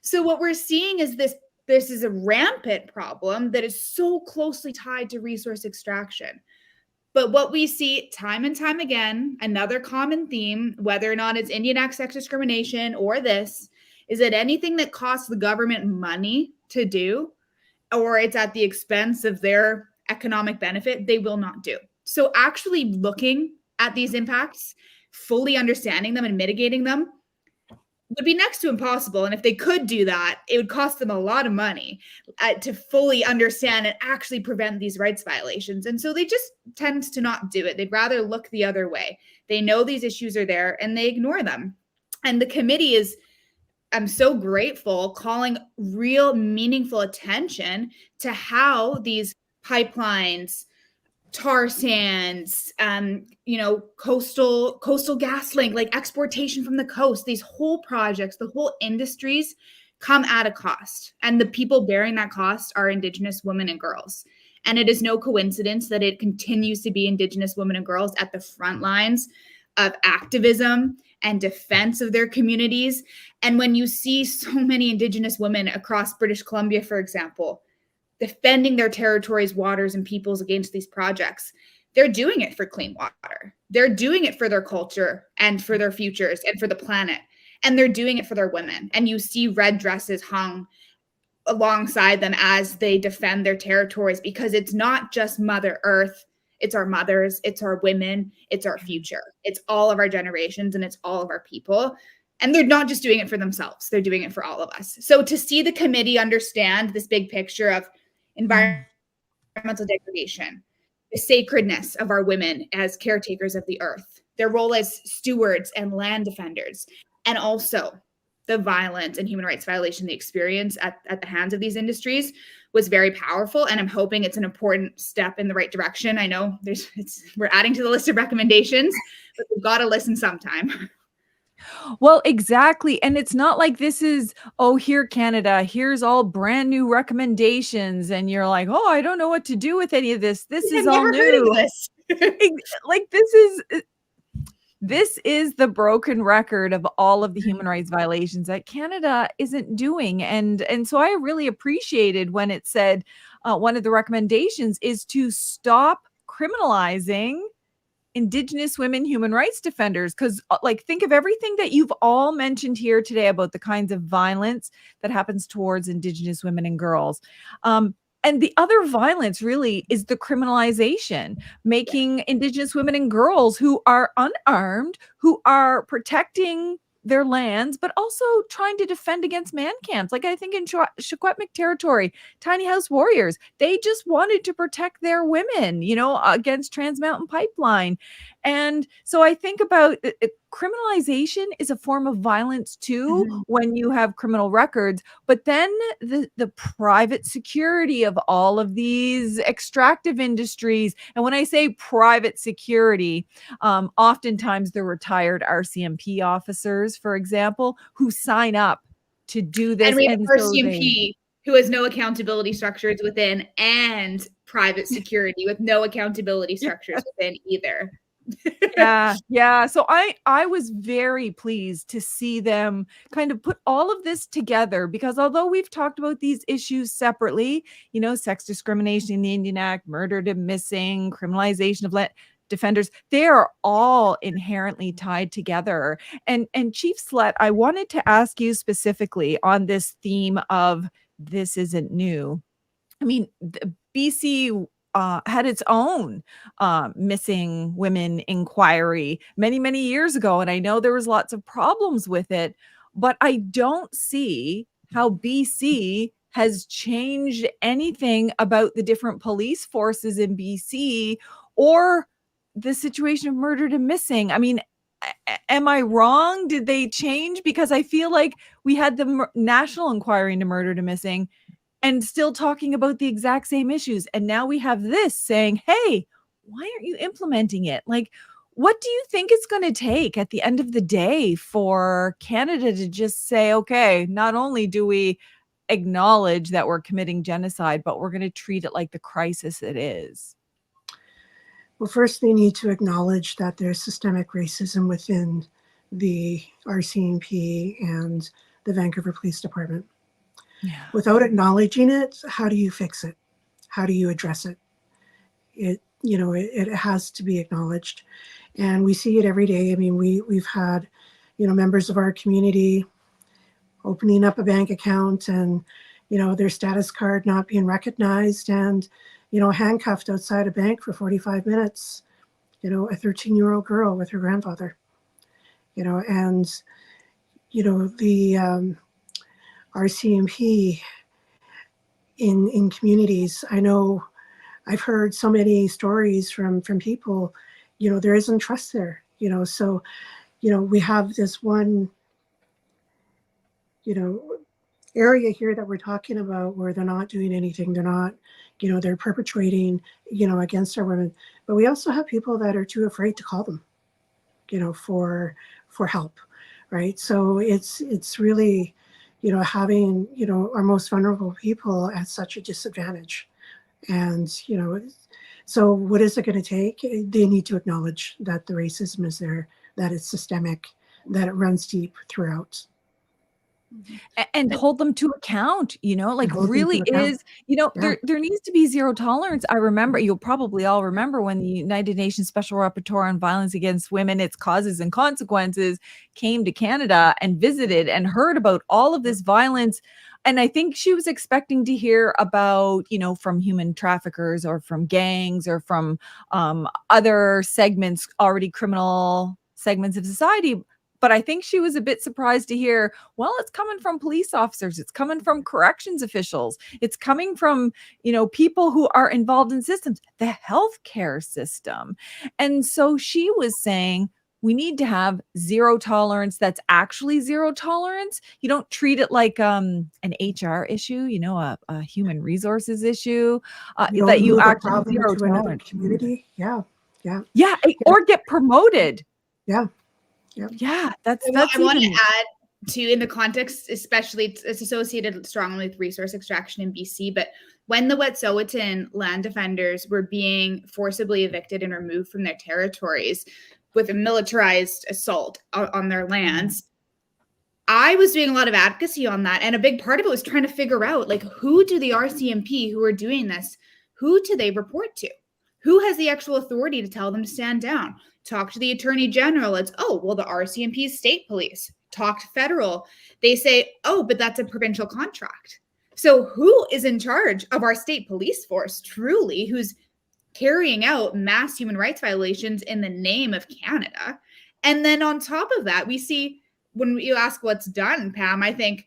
So what we're seeing is this is a rampant problem that is so closely tied to resource extraction. But what we see time and time again, another common theme, whether or not it's Indian Act sex discrimination or this, is that anything that costs the government money to do, or it's at the expense of their economic benefit, they will not do. So actually looking at these impacts, fully understanding them and mitigating them would be next to impossible. And if they could do that, it would cost them a lot of money to fully understand and actually prevent these rights violations. And so they just tend to not do it. They'd rather look the other way. They know these issues are there and they ignore them. And the committee is, I'm so grateful, calling real meaningful attention to how these pipelines, tar sands, coastal gas link, like exportation from the coast, these whole projects, the whole industries come at a cost. And the people bearing that cost are Indigenous women and girls. And it is no coincidence that it continues to be Indigenous women and girls at the front lines of activism and defense of their communities. And when you see so many Indigenous women across British Columbia, for example, defending their territories, waters, and peoples against these projects, they're doing it for clean water. They're doing it for their culture and for their futures and for the planet. And they're doing it for their women. And you see red dresses hung alongside them as they defend their territories, because it's not just Mother Earth. It's our mothers, it's our women, it's our future. It's all of our generations, and it's all of our people. And they're not just doing it for themselves. They're doing it for all of us. So to see the committee understand this big picture of environmental degradation, the sacredness of our women as caretakers of the earth, their role as stewards and land defenders, and also the violence and human rights violation they experience at the hands of these industries was very powerful. And I'm hoping it's an important step in the right direction. I know we're adding to the list of recommendations, but we've got to listen sometime. Well, exactly. And it's not like this is, oh, here, Canada, here's all brand new recommendations. And you're like, oh, I don't know what to do with any of this. This is all new. Like this is the broken record of all of the human rights violations that Canada isn't doing. And so I really appreciated when it said one of the recommendations is to stop criminalizing Indigenous women human rights defenders, because like think of everything that you've all mentioned here today about the kinds of violence that happens towards Indigenous women and girls. And the other violence really is the criminalization, making Indigenous women and girls who are unarmed, who are protecting their lands, but also trying to defend against man camps. Like I think in Secwepemc territory, Tiny House Warriors, they just wanted to protect their women, you know, against Trans Mountain Pipeline. And so I think about criminalization is a form of violence too, when you have criminal records, but then the private security of all of these extractive industries. And when I say private security, oftentimes the retired RCMP officers, for example, who sign up to do this. And we have RCMP who has no accountability structures within, and private security with no accountability structures within either. Yeah. So I was very pleased to see them kind of put all of this together, because although we've talked about these issues separately, you know, sex discrimination in the Indian Act, murdered and missing, criminalization of defenders, they are all inherently tied together. And Chief Slett, I wanted to ask you specifically on this theme of this isn't new. I mean, BC had its own missing women inquiry many, many years ago. And I know there was lots of problems with it, but I don't see how BC has changed anything about the different police forces in BC or the situation of murdered and missing. I mean, am I wrong? Did they change? Because I feel like we had the national inquiry into murdered and missing and still talking about the exact same issues. And now we have this saying, hey, why aren't you implementing it? Like, what do you think it's going to take at the end of the day for Canada to just say, okay, not only do we acknowledge that we're committing genocide, but we're going to treat it like the crisis it is? Well, first they need to acknowledge that there's systemic racism within the RCMP and the Vancouver Police Department. Yeah. Without acknowledging it, how do you fix it? How do you address it? It has to be acknowledged. And we see it every day. I mean, we've had, members of our community opening up a bank account and, their status card not being recognized and, handcuffed outside a bank for 45 minutes, a 13-year-old girl with her grandfather, and, the RCMP in communities. I know I've heard so many stories from people, there isn't trust there, so, we have this one, area here that we're talking about where they're not doing anything. They're not, they're perpetrating, against our women. But we also have people that are too afraid to call them, for help, right? So it's really, having, our most vulnerable people at such a disadvantage. And, so what is it going to take? They need to acknowledge that the racism is there, that it's systemic, that it runs deep throughout. And hold them to account, like hold them to really account. is, Yeah. there needs to be zero tolerance. I remember, you'll probably all remember when the United Nations Special Rapporteur on Violence Against Women, Its Causes and Consequences came to Canada and visited and heard about all of this violence. And I think she was expecting to hear about, from human traffickers or from gangs or from other segments, already criminal segments of society. But I think she was a bit surprised to hear, well, it's coming from police officers. It's coming from corrections officials. It's coming from, people who are involved in systems, the healthcare system. And so she was saying, we need to have zero tolerance. That's actually zero tolerance. You don't treat it like an HR issue, a human resources issue, that you actually zero to another tolerance. community. Yeah. Or get promoted. Yeah. That's I want to add to, in the context, especially it's associated strongly with resource extraction in BC, but when the Wet'suwet'en land defenders were being forcibly evicted and removed from their territories with a militarized assault on their lands, I was doing a lot of advocacy on that. And a big part of it was trying to figure out, like, who do the RCMP who are doing this, who do they report to? Who has the actual authority to tell them to stand down? Talk to the Attorney General. It's, oh, well, the RCMP is state police. Talk to federal. They say, oh, but that's a provincial contract. So who is in charge of our state police force, truly, who's carrying out mass human rights violations in the name of Canada? And then on top of that, we see, when you ask what's done, Pam, I think,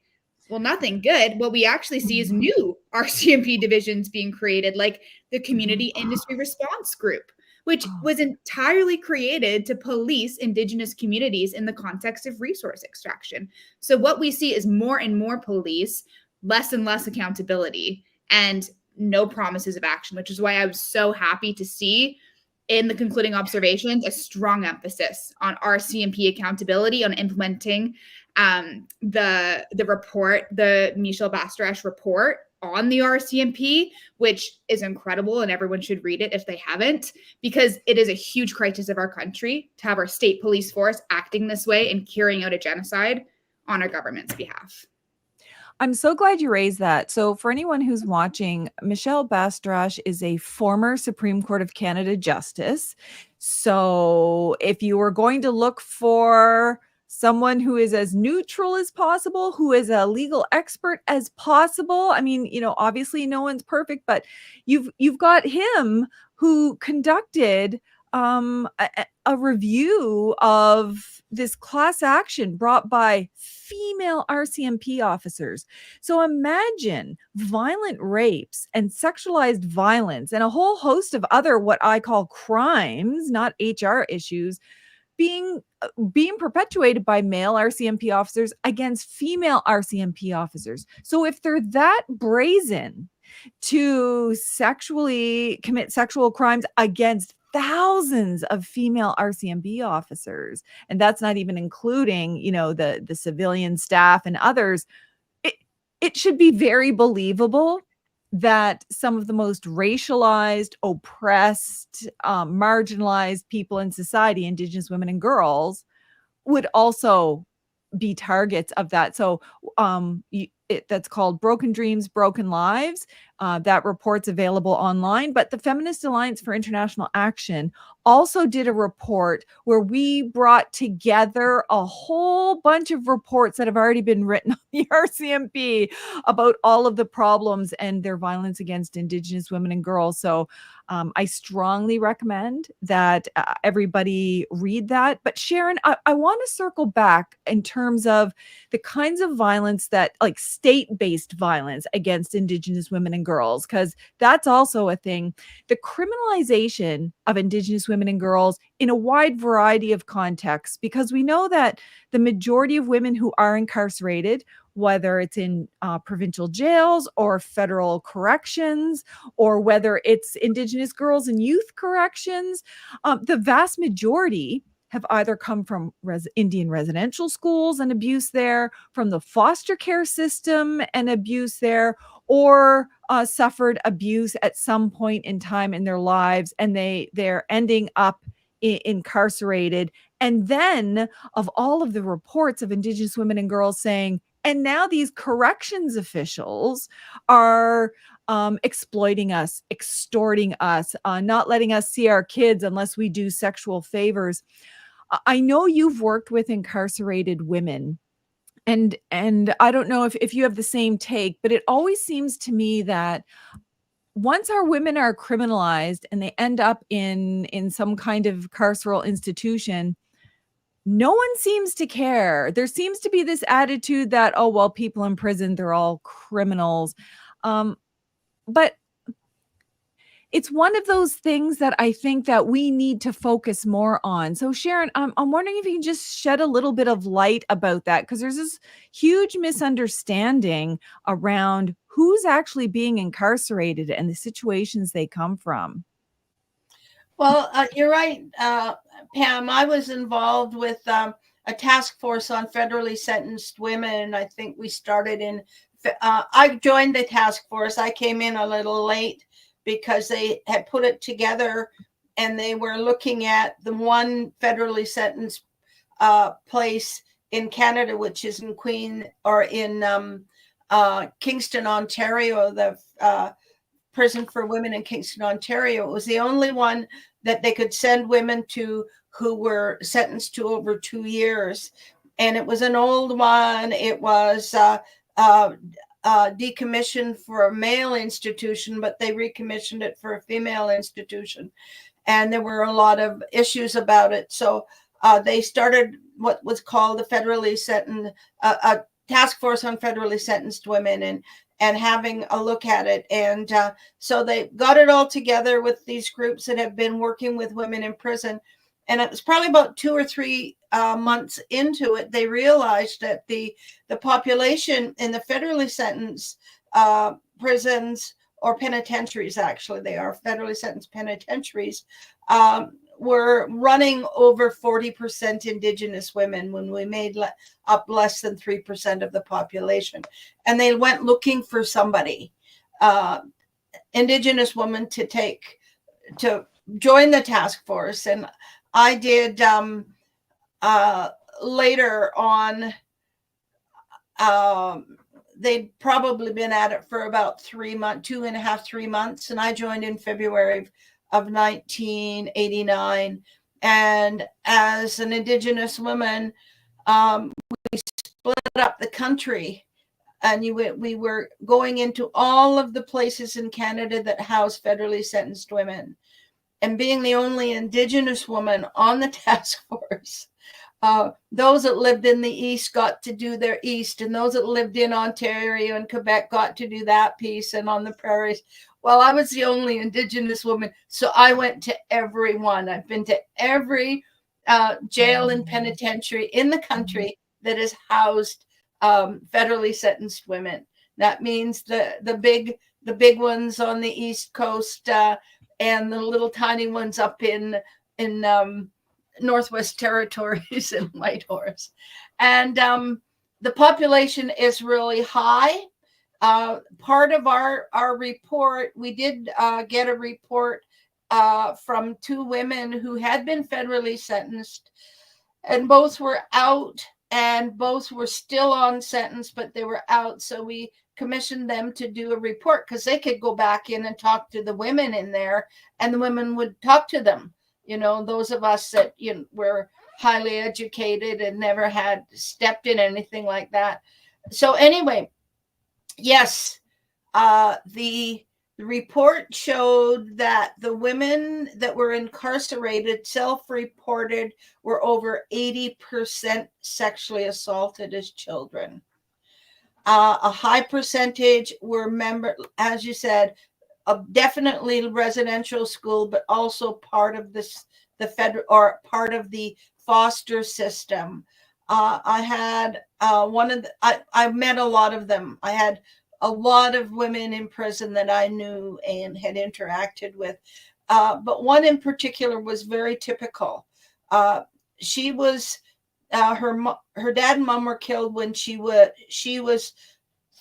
well, nothing good. What we actually see is new RCMP divisions being created, like the Community Industry Response Group, which was entirely created to police Indigenous communities in the context of resource extraction. So what we see is more and more police, less and less accountability, and no promises of action, which is why I was so happy to see in the concluding observations a strong emphasis on RCMP accountability, on implementing the report, the Michel Bastarache report on the RCMP, which is incredible, and everyone should read it if they haven't, because it is a huge crisis of our country to have our state police force acting this way and carrying out a genocide on our government's behalf. I'm so glad you raised that. So for anyone who's watching, Michel Bastarache is a former Supreme Court of Canada justice. So if you were going to look for someone who is as neutral as possible, who is a legal expert as possible, I mean, obviously no one's perfect, but you've got him who conducted a review of this class action brought by female RCMP officers. So imagine violent rapes and sexualized violence and a whole host of other what I call crimes, not HR issues, being perpetuated by male RCMP officers against female RCMP officers. So if they're that brazen to sexually commit sexual crimes against thousands of female RCMP officers, and that's not even including, the civilian staff and others, it should be very believable that some of the most racialized, oppressed, marginalized people in society, Indigenous women and girls, would also be targets of that. So that's called Broken Dreams, Broken Lives. That report's available online. But the Feminist Alliance for International Action also did a report where we brought together a whole bunch of reports that have already been written on the RCMP about all of the problems and their violence against Indigenous women and girls. So I strongly recommend that everybody read that. But Sharon, I want to circle back in terms of the kinds of violence that, like, state-based violence against Indigenous women and girls, because that's also a thing. The criminalization of Indigenous women and girls in a wide variety of contexts, because we know that the majority of women who are incarcerated, whether it's in provincial jails or federal corrections, or whether it's Indigenous girls and youth corrections, the vast majority have either come from Indian residential schools and abuse there, from the foster care system and abuse there, or suffered abuse at some point in time in their lives, and they're ending up incarcerated And then of all of the reports of Indigenous women and girls saying, and now these corrections officials are exploiting us, extorting us, not letting us see our kids unless we do sexual favors. I know you've worked with incarcerated women, and I don't know if you have the same take, but it always seems to me that once our women are criminalized and they end up in some kind of carceral institution, no one seems to care. There seems to be this attitude that, oh, well, people in prison, they're all criminals. But it's one of those things that I think that we need to focus more on. So Sharon, I'm wondering if you can just shed a little bit of light about that, because there's this huge misunderstanding around who's actually being incarcerated and the situations they come from. Well, you're right, Pam. I was involved with a task force on federally sentenced women. I think we started in, I joined the task force. I came in a little late because they had put it together and they were looking at the one federally sentenced place in Canada, which is in Kingston, Ontario, the prison for women in Kingston, Ontario. It was the only one that they could send women to who were sentenced to over 2 years. And it was an old one. It was decommissioned for a male institution, but they recommissioned it for a female institution. And there were a lot of issues about it. So they started what was called a federally sentenced, a task force on federally sentenced women, and having a look at it. And so they got it all together with these groups that have been working with women in prison. And it was probably about 2 or 3 months into it, they realized that the population in the federally sentenced prisons, or penitentiaries, actually, they are federally sentenced penitentiaries, were running over 40% Indigenous women when we made up less than 3% of the population. And they went looking for somebody, Indigenous woman, to join the task force. And I did later on, they'd probably been at it for about 3 months, 2.5, 3 months. And I joined in February of 1989. And as an Indigenous woman, we split up the country, and we were going into all of the places in Canada that house federally sentenced women. And being the only Indigenous woman on the task force, those that lived in the East got to do their East, and those that lived in Ontario and Quebec got to do that piece, and on the prairies. Well, I was the only Indigenous woman, so I went to every one. I've been to every jail and penitentiary in the country that has housed federally sentenced women. That means the big ones on the East Coast, and the little tiny ones up in Northwest Territories and Whitehorse. And the population is really high. Part of our report, we did get a report from 2 women who had been federally sentenced, and both were out, and both were still on sentence, but they were out. So we commissioned them to do a report, because they could go back in and talk to the women in there, and the women would talk to them. You know, those of us that were highly educated and never had stepped in anything like that. So anyway, yes, the report showed that the women that were incarcerated, self-reported, were over 80% sexually assaulted as children. A high percentage were as you said, definitely residential school, but also part of the federal, or part of the foster system. I had I met a lot of them. I had a lot of women in prison that I knew and had interacted with. But one in particular was very typical. She was, her dad and mom were killed when she was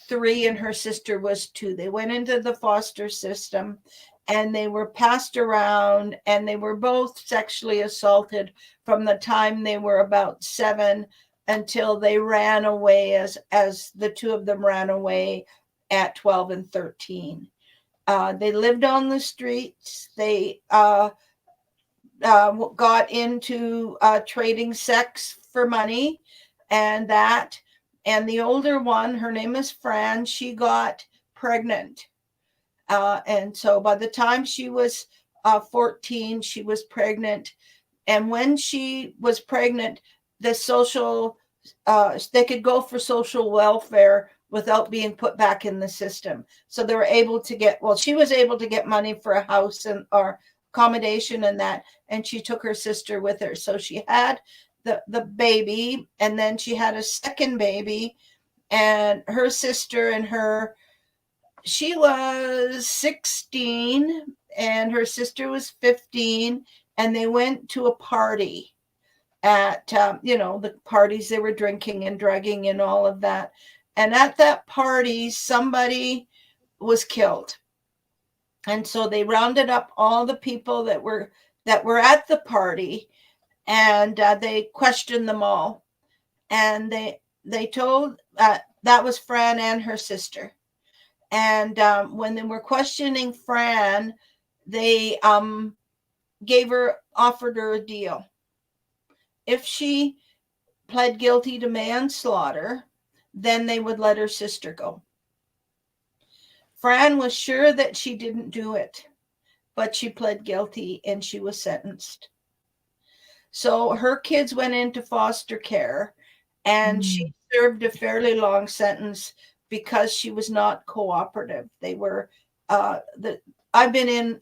3 and her sister was 2. They went into the foster system, and they were passed around, and they were both sexually assaulted from the time they were about 7 until they ran away, as the two of them ran away at 12 and 13. They lived on the streets. They got into trading sex for money, and the older one, her name is Fran, she got pregnant. And so by the time she was 14, she was pregnant. And when she was pregnant, they could go for social welfare without being put back in the system. So they were able to she was able to get money for a house or accommodation and that, and she took her sister with her. So she had the baby, and then she had a second baby, and her sister and her, she was 16 and her sister was 15, and they went to a party at, the parties they were drinking and drugging and all of that. And at that party, somebody was killed. And so they rounded up all the people that were at the party, and they questioned them all. And they told that was Fran and her sister. And when they were questioning Fran, they offered her a deal. If she pled guilty to manslaughter, then they would let her sister go. Fran was sure that she didn't do it, but she pled guilty and she was sentenced. So her kids went into foster care, and she served a fairly long sentence because she was not cooperative. They were I've been in,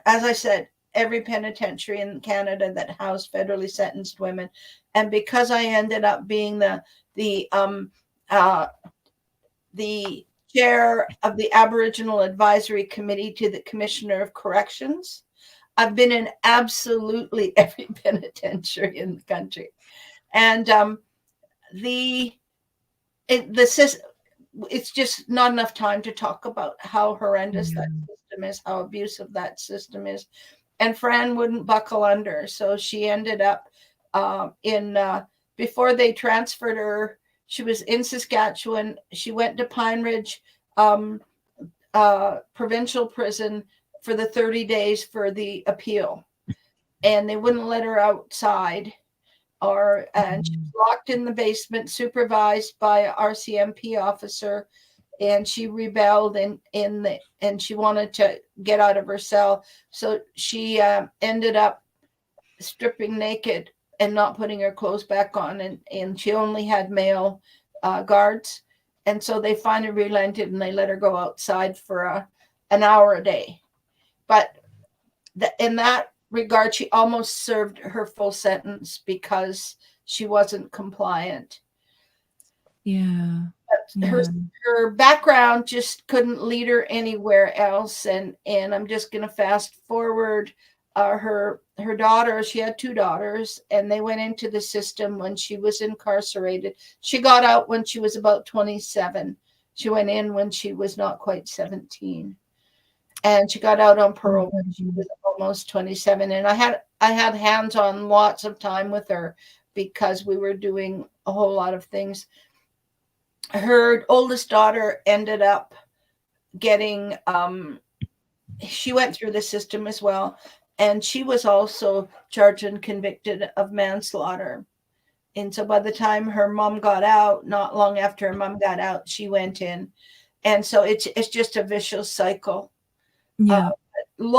as I said, every penitentiary in Canada that housed federally sentenced women. And because I ended up being the chair of the Aboriginal Advisory Committee to the Commissioner of Corrections, I've been in absolutely every penitentiary in the country. And it's just not enough time to talk about how horrendous that system is, how abusive that system is. And Fran wouldn't buckle under. So she ended up before they transferred her, she was in Saskatchewan. She went to Pine Ridge provincial prison for the 30 days for the appeal. And they wouldn't let her outside. And she was locked in the basement, supervised by an RCMP officer, and she rebelled and she wanted to get out of her cell. So she ended up stripping naked and not putting her clothes back on, and she only had male guards. And so they finally relented and they let her go outside for an hour a day. But in that regard, she almost served her full sentence because she wasn't compliant. Yeah. But her background just couldn't lead her anywhere else. And I'm just going to fast forward. Her daughter, she had 2 daughters, and they went into the system when she was incarcerated. She got out when she was about 27. She went in when she was not quite 17. And she got out on parole when she was almost 27. And I had hands-on lots of time with her because we were doing a whole lot of things. Her oldest daughter ended up getting, she went through the system as well. And she was also charged and convicted of manslaughter. And so by the time her mom got out, not long after her mom got out, she went in. And so it's just a vicious cycle. Yeah. We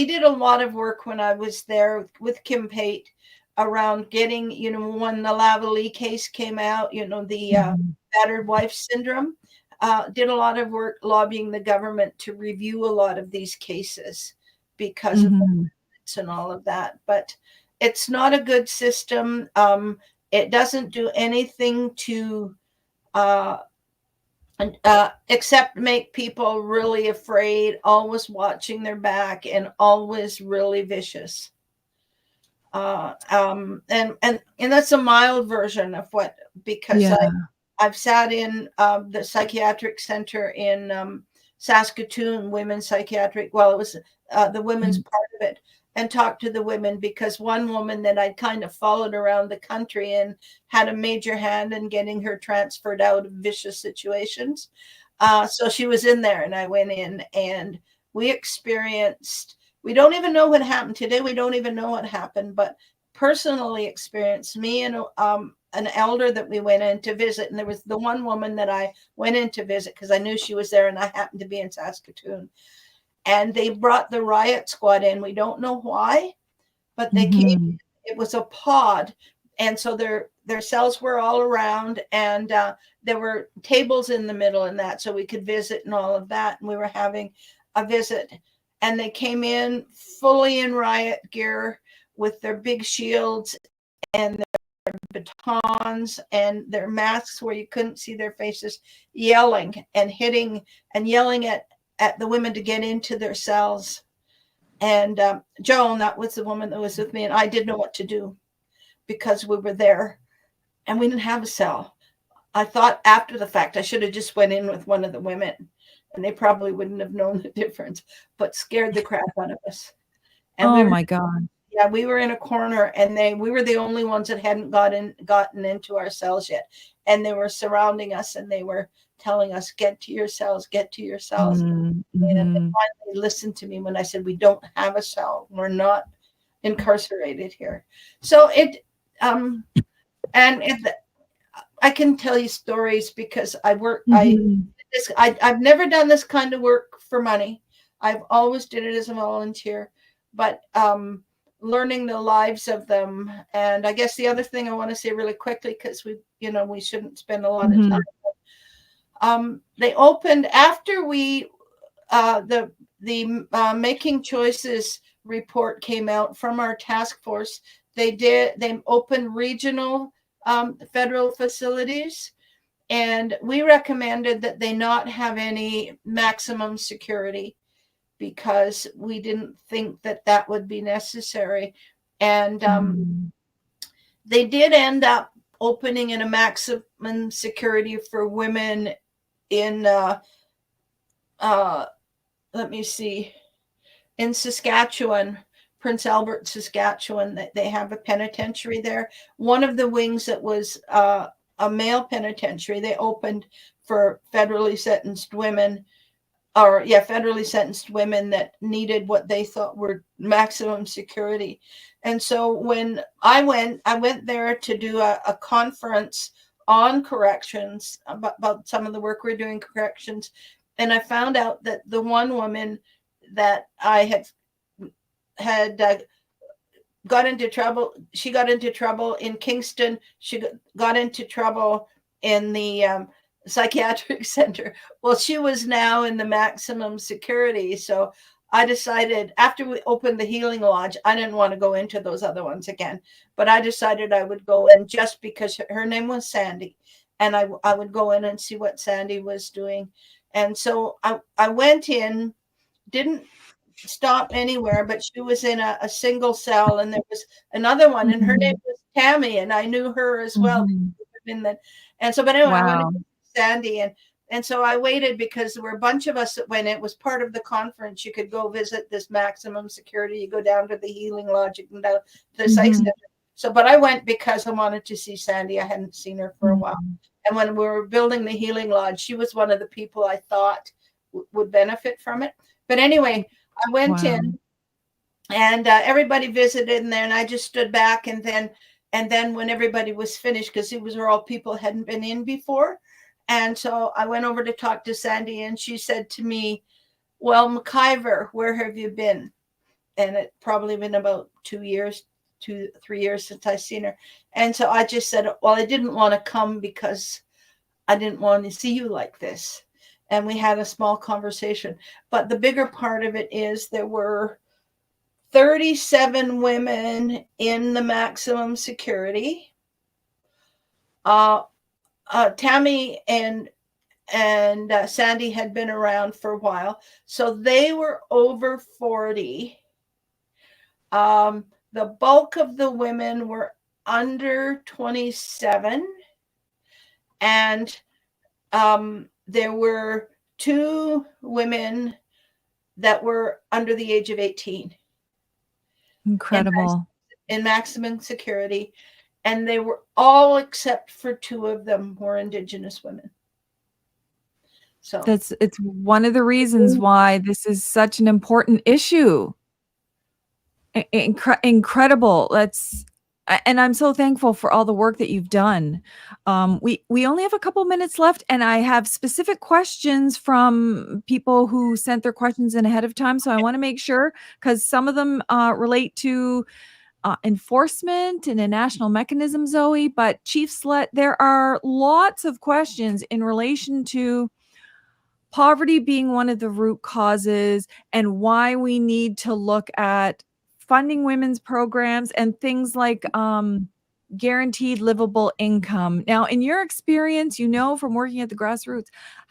did a lot of work when I was there with Kim Pate around getting, when the Lavallee case came out, the battered wife syndrome, did a lot of work lobbying the government to review a lot of these cases because of and all of that. But it's not a good system. It doesn't do anything to except make people really afraid, always watching their back, and always really vicious. And that's a mild version of what, because I've sat in the psychiatric center in Saskatoon, women's psychiatric. Well, it was the women's part of it, and talked to the women, because one woman that I'd kind of followed around the country and had a major hand in getting her transferred out of vicious situations. So she was in there, and I went in, and we experienced, we don't even know what happened today. We don't even know what happened, but personally experienced, me and an elder that we went in to visit. And there was the one woman that I went in to visit because I knew she was there, and I happened to be in Saskatoon. And they brought the riot squad in. We don't know why, but they came. It was a pod. And so their cells were all around, and there were tables in the middle and that, so we could visit and all of that. And we were having a visit, and they came in fully in riot gear with their big shields and their batons and their masks where you couldn't see their faces, yelling and hitting and yelling at the women to get into their cells. And Joan, that was the woman that was with me, and I didn't know what to do because we were there and we didn't have a cell. I thought after the fact I should have just went in with one of the women, and they probably wouldn't have known the difference, but scared the crap out of us. And oh my God. Yeah, we were in a corner, and we were the only ones that hadn't gotten into our cells yet. And they were surrounding us, and they were telling us, get to your cells, get to your cells. And they finally listened to me when I said, we don't have a cell. We're not incarcerated here. So I can tell you stories because I work, I've never done this kind of work for money. I've always did it as a volunteer, but learning the lives of them. And I guess the other thing I want to say really quickly, because we shouldn't spend a lot of time. They opened after we the Making Choices report came out from our task force. They opened regional federal facilities, and we recommended that they not have any maximum security because we didn't think that would be necessary. And they did end up opening in a maximum security for women in let me see, in Saskatchewan, Prince Albert, Saskatchewan, that they have a penitentiary there. One of the wings that was a male penitentiary, they opened for federally sentenced women, federally sentenced women that needed what they thought were maximum security. And so when I went there to do a conference on corrections about some of the work we're doing corrections. And I found out that the one woman that I had got into trouble, she got into trouble in Kingston. She got into trouble in the psychiatric center. Well, she was now in the maximum security. So I decided after we opened the Healing Lodge, I didn't want to go into those other ones again, but I decided I would go in just because her name was Sandy, and I would go in and see what Sandy was doing. And so I went in, didn't stop anywhere, but she was in a single cell, and there was another one, and her name was Tammy, and I knew her as well. And so, but anyway, I went to Sandy, and so I waited because there were a bunch of us that when it was part of the conference, you could go visit this maximum security. You go down to the Healing Lodge, you can go to the psych center. So, but I went because I wanted to see Sandy. I hadn't seen her for a while. And when we were building the Healing Lodge, she was one of the people I thought would benefit from it. But anyway, I went in, and everybody visited in there, and I just stood back. And then when everybody was finished, because these were all people hadn't been in before, and so I went over to talk to Sandy, and she said to me, "Well, McIver, where have you been?" And it probably been about 2 years, 3 years since I seen her. And so I just said, well, I didn't want to come because I didn't want to see you like this. And we had a small conversation. But the bigger part of it is there were 37 women in the maximum security. Tammy and Sandy had been around for a while, so they were over 40. The bulk of the women were under 27, And there were 2 women that were under the age of 18 Incredible. in maximum security. And they were all except for 2 of them were Indigenous women. So It's one of the reasons why this is such an important issue. Incredible. And I'm so thankful for all the work that you've done. We only have a couple minutes left, and I have specific questions from people who sent their questions in ahead of time. So I want to make sure, because some of them relate to enforcement and a national mechanism, Zoe. But Chief Slett, there are lots of questions in relation to poverty being one of the root causes and why we need to look at funding women's programs and things like guaranteed livable income. Now, in your experience, from working at the grassroots,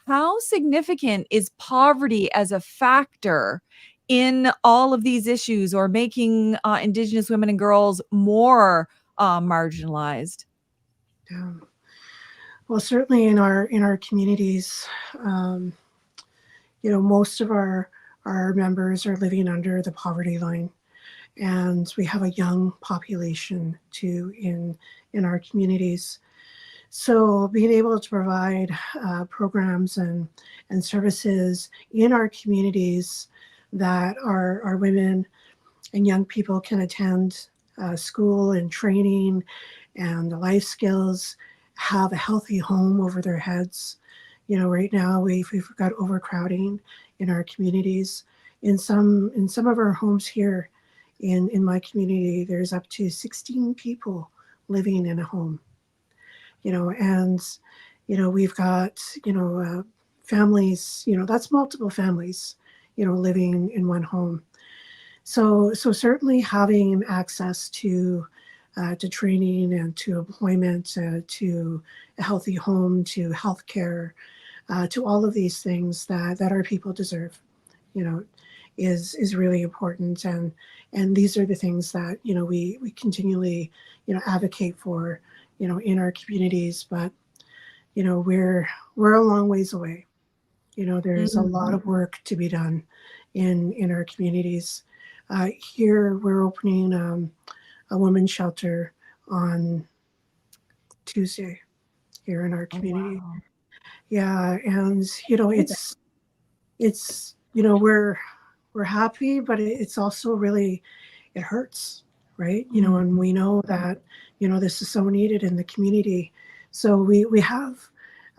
how significant is poverty as a factor in all of these issues, or making Indigenous women and girls more marginalized? Yeah. Well, certainly in our communities, most of our members are living under the poverty line, and we have a young population too in our communities. So being able to provide programs and services in our communities that our women and young people can attend school and training and the life skills, have a healthy home over their heads. Right now we've got overcrowding in our communities. In some of our homes here in my community, there's up to 16 people living in a home. And we've got families. That's multiple families. Living in one home. So certainly having access to training and to employment, to a healthy home, to healthcare, to all of these things that our people deserve, is really important. And these are the things that we continually advocate for in our communities. But we're a long ways away. There's a lot of work to be done in our communities. Here we're opening a women's shelter on Tuesday here in our community. Wow. Yeah, and it's we're happy, but it's also really, it hurts, right? And we know that this is so needed in the community. So we have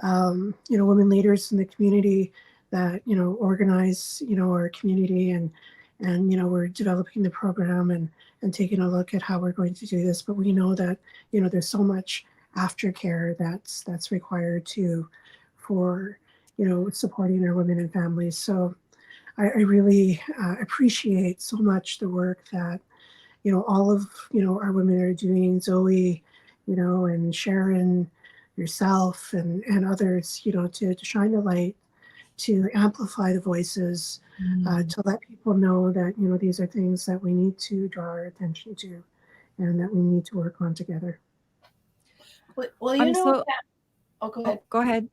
women leaders in the community that organize our community, and we're developing the program and taking a look at how we're going to do this. But we know that there's so much aftercare that's required for supporting our women and families. So I really appreciate so much the work that all of our women are doing. Zoe, and Sharon, yourself, and others, to shine the light, to amplify the voices, to let people know that these are things that we need to draw our attention to, and that we need to work on together. Well, Pam, go ahead. Go ahead.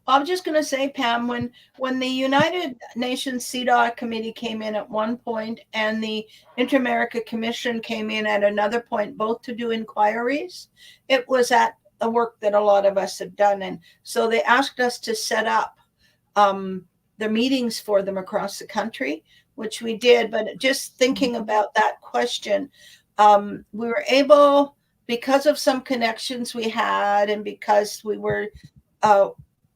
I'm just going to say, Pam, when the United Nations CEDAW committee came in at one point, and the Inter-America Commission came in at another point, both to do inquiries, it was at the work that a lot of us have done. And so they asked us to set up the meetings for them across the country, which we did. But just thinking about that question, we were able, because of some connections we had, and because we were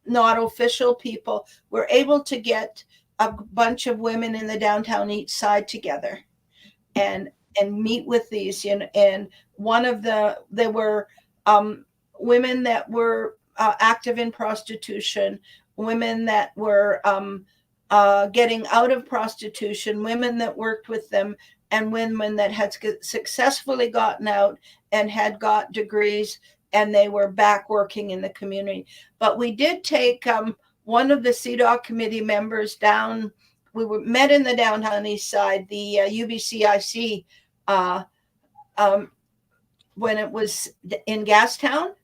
not official people, we're able to get a bunch of women in the downtown east side together and meet with these. And one of there were women that were active in prostitution, women that were getting out of prostitution, women that worked with them, and women that had successfully gotten out and had got degrees, and they were back working in the community. But we did take one of the CEDAW committee members down. We met in the downtown east side, the UBCIC, when it was in Gastown,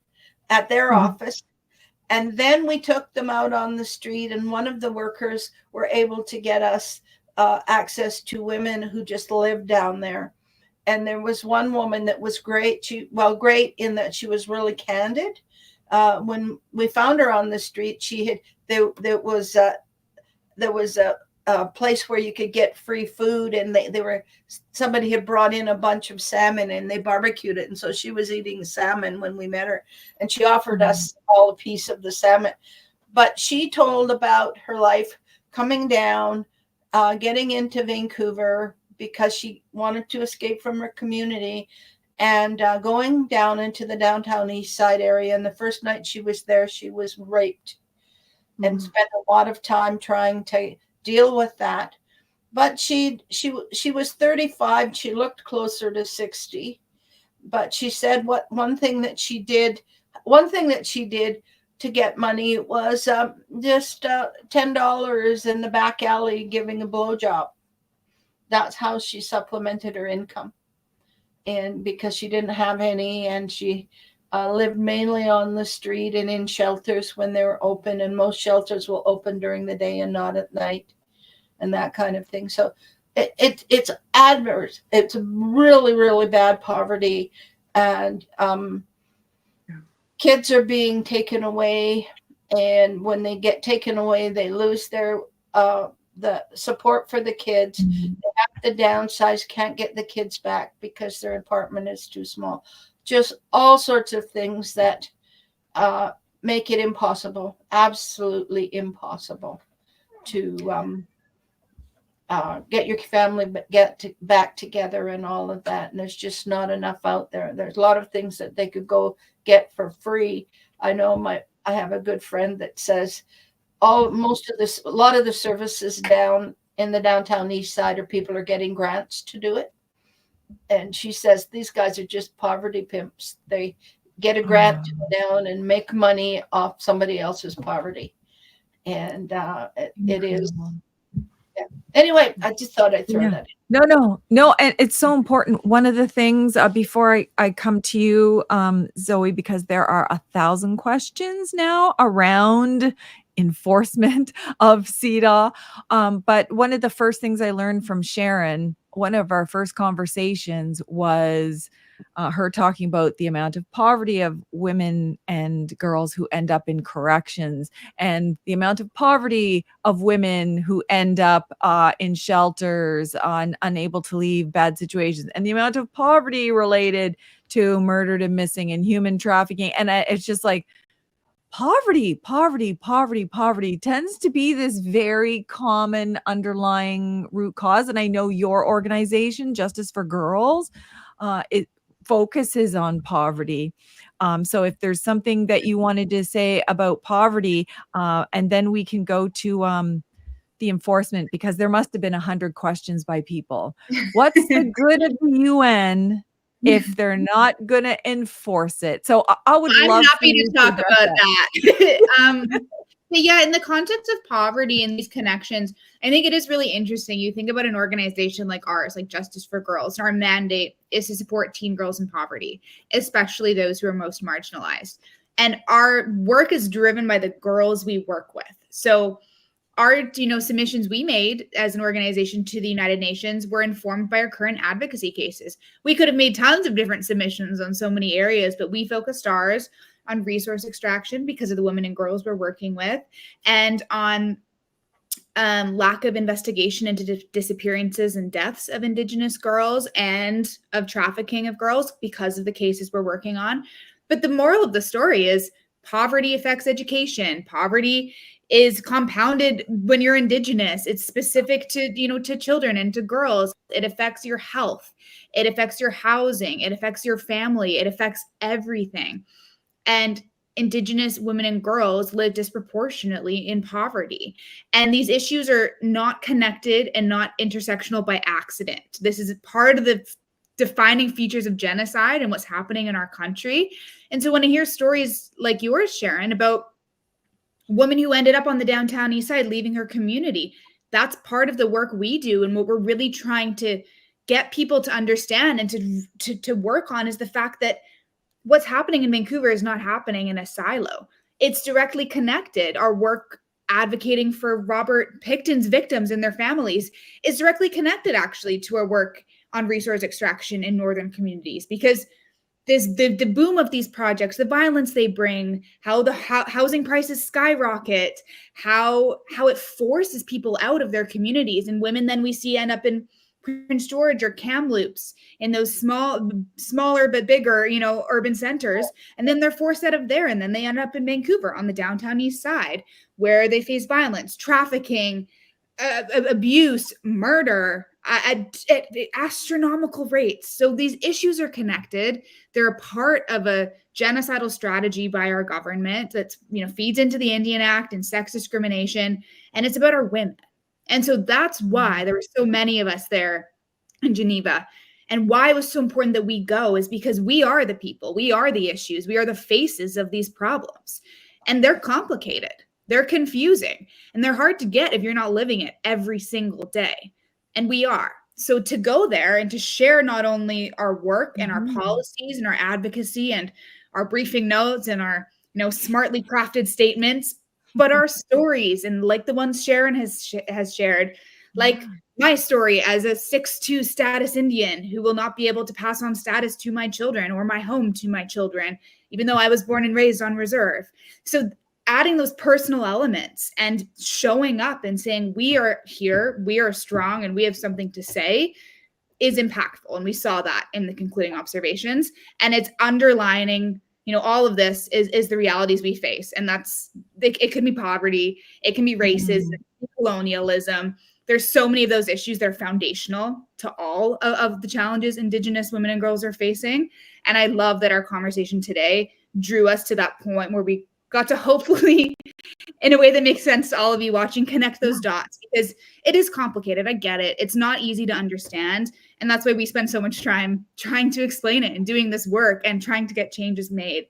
at their office. And then we took them out on the street, and one of the workers were able to get us access to women who just lived down there. And there was one woman that was great. Great in that she was really candid. When we found her on the street, there was a place where you could get free food, and somebody had brought in a bunch of salmon and they barbecued it, and so she was eating salmon when we met her, and she offered us all a piece of the salmon. But she told about her life coming down, getting into Vancouver because she wanted to escape from her community, and going down into the downtown east side area. And the first night she was there, she was raped and spent a lot of time trying to deal with that. But she was 35. She looked closer to 60. But she said one thing that she did to get money was just $10 in the back alley giving a blowjob. That's how she supplemented her income. And because she didn't have any, and she lived mainly on the street and in shelters when they were open, and most shelters will open during the day and not at night, and that kind of thing. So it's adverse. It's really, really bad poverty, and kids are being taken away, and when they get taken away, they lose their the support for the kids. They have to downsize, can't get the kids back because their apartment is too small. Just all sorts of things that make it impossible, absolutely impossible to get your family back together and all of that. And there's just not enough out there. There's a lot of things that they could go get for free. I know I have a good friend that says a lot of the services down in the downtown east side people are getting grants to do it. And she says these guys are just poverty pimps. They get a grant to go down and make money off somebody else's poverty. And it is. Yeah. Anyway, I just thought I'd throw that in. No. And it's so important. One of the things before I come to you, Zoe, because there are 1,000 questions now around enforcement of CEDAW. But one of the first things I learned from Sharon, one of our first conversations was her talking about the amount of poverty of women and girls who end up in corrections, and the amount of poverty of women who end up in shelters, unable to leave bad situations, and the amount of poverty related to murdered and missing and human trafficking. And it's just like, poverty tends to be this very common underlying root cause. And I know your organization, Justice for Girls, it focuses on poverty. So if there's something that you wanted to say about poverty, and then we can go to the enforcement, because there must have been 100 questions by people. What's the good of the UN if they're not going to enforce it? So I'm happy to talk about that. But yeah, in the context of poverty and these connections, I think it is really interesting. You think about an organization like ours, like Justice for Girls, and our mandate is to support teen girls in poverty, especially those who are most marginalized. And our work is driven by the girls we work with. So our, submissions we made as an organization to the United Nations were informed by our current advocacy cases. We could have made tons of different submissions on so many areas, but we focused ours on resource extraction because of the women and girls we're working with, and on lack of investigation into disappearances and deaths of Indigenous girls and of trafficking of girls because of the cases we're working on. But the moral of the story is poverty affects education. Poverty is compounded when you're Indigenous. It's specific to, to children and to girls. It affects your health. It affects your housing. It affects your family. It affects everything. And Indigenous women and girls live disproportionately in poverty. And these issues are not connected and not intersectional by accident. This is part of the defining features of genocide and what's happening in our country. And so when I hear stories like yours, Sharon, about women who ended up on the downtown east side leaving her community, that's part of the work we do. And what we're really trying to get people to understand and to work on is the fact that what's happening in Vancouver is not happening in a silo. It's directly connected. Our work advocating for Robert Pickton's victims and their families is directly connected actually to our work on resource extraction in northern communities, because the boom of these projects, the violence they bring, how the housing prices skyrocket, how it forces people out of their communities, and women then we see end up in Prince George or Kamloops, in those smaller but bigger, urban centers, and then they're forced out of there, and then they end up in Vancouver on the downtown east side, where they face violence, trafficking, abuse, murder at astronomical rates. So these issues are connected. They're a part of a genocidal strategy by our government that feeds into the Indian Act and sex discrimination, and it's about our women. And so that's why there were so many of us there in Geneva, and why it was so important that we go is because we are the people, we are the issues, we are the faces of these problems, and they're complicated. They're confusing, and they're hard to get if you're not living it every single day. And we are. So to go there and to share not only our work and our policies and our advocacy and our briefing notes and our, smartly crafted statements, but our stories, and like the ones Sharon has shared, like my story as a 6'2" status Indian who will not be able to pass on status to my children or my home to my children, even though I was born and raised on reserve. So adding those personal elements and showing up and saying, we are here, we are strong, and we have something to say is impactful. And we saw that in the concluding observations. And it's underlining, all of this is the realities we face. And it can be poverty, it can be racism, colonialism. There's so many of those issues that are foundational to all of the challenges Indigenous women and girls are facing. And I love that our conversation today drew us to that point where we got to hopefully, in a way that makes sense to all of you watching, connect those dots, because it is complicated. I get it. It's not easy to understand. And that's why we spend so much time trying to explain it and doing this work and trying to get changes made,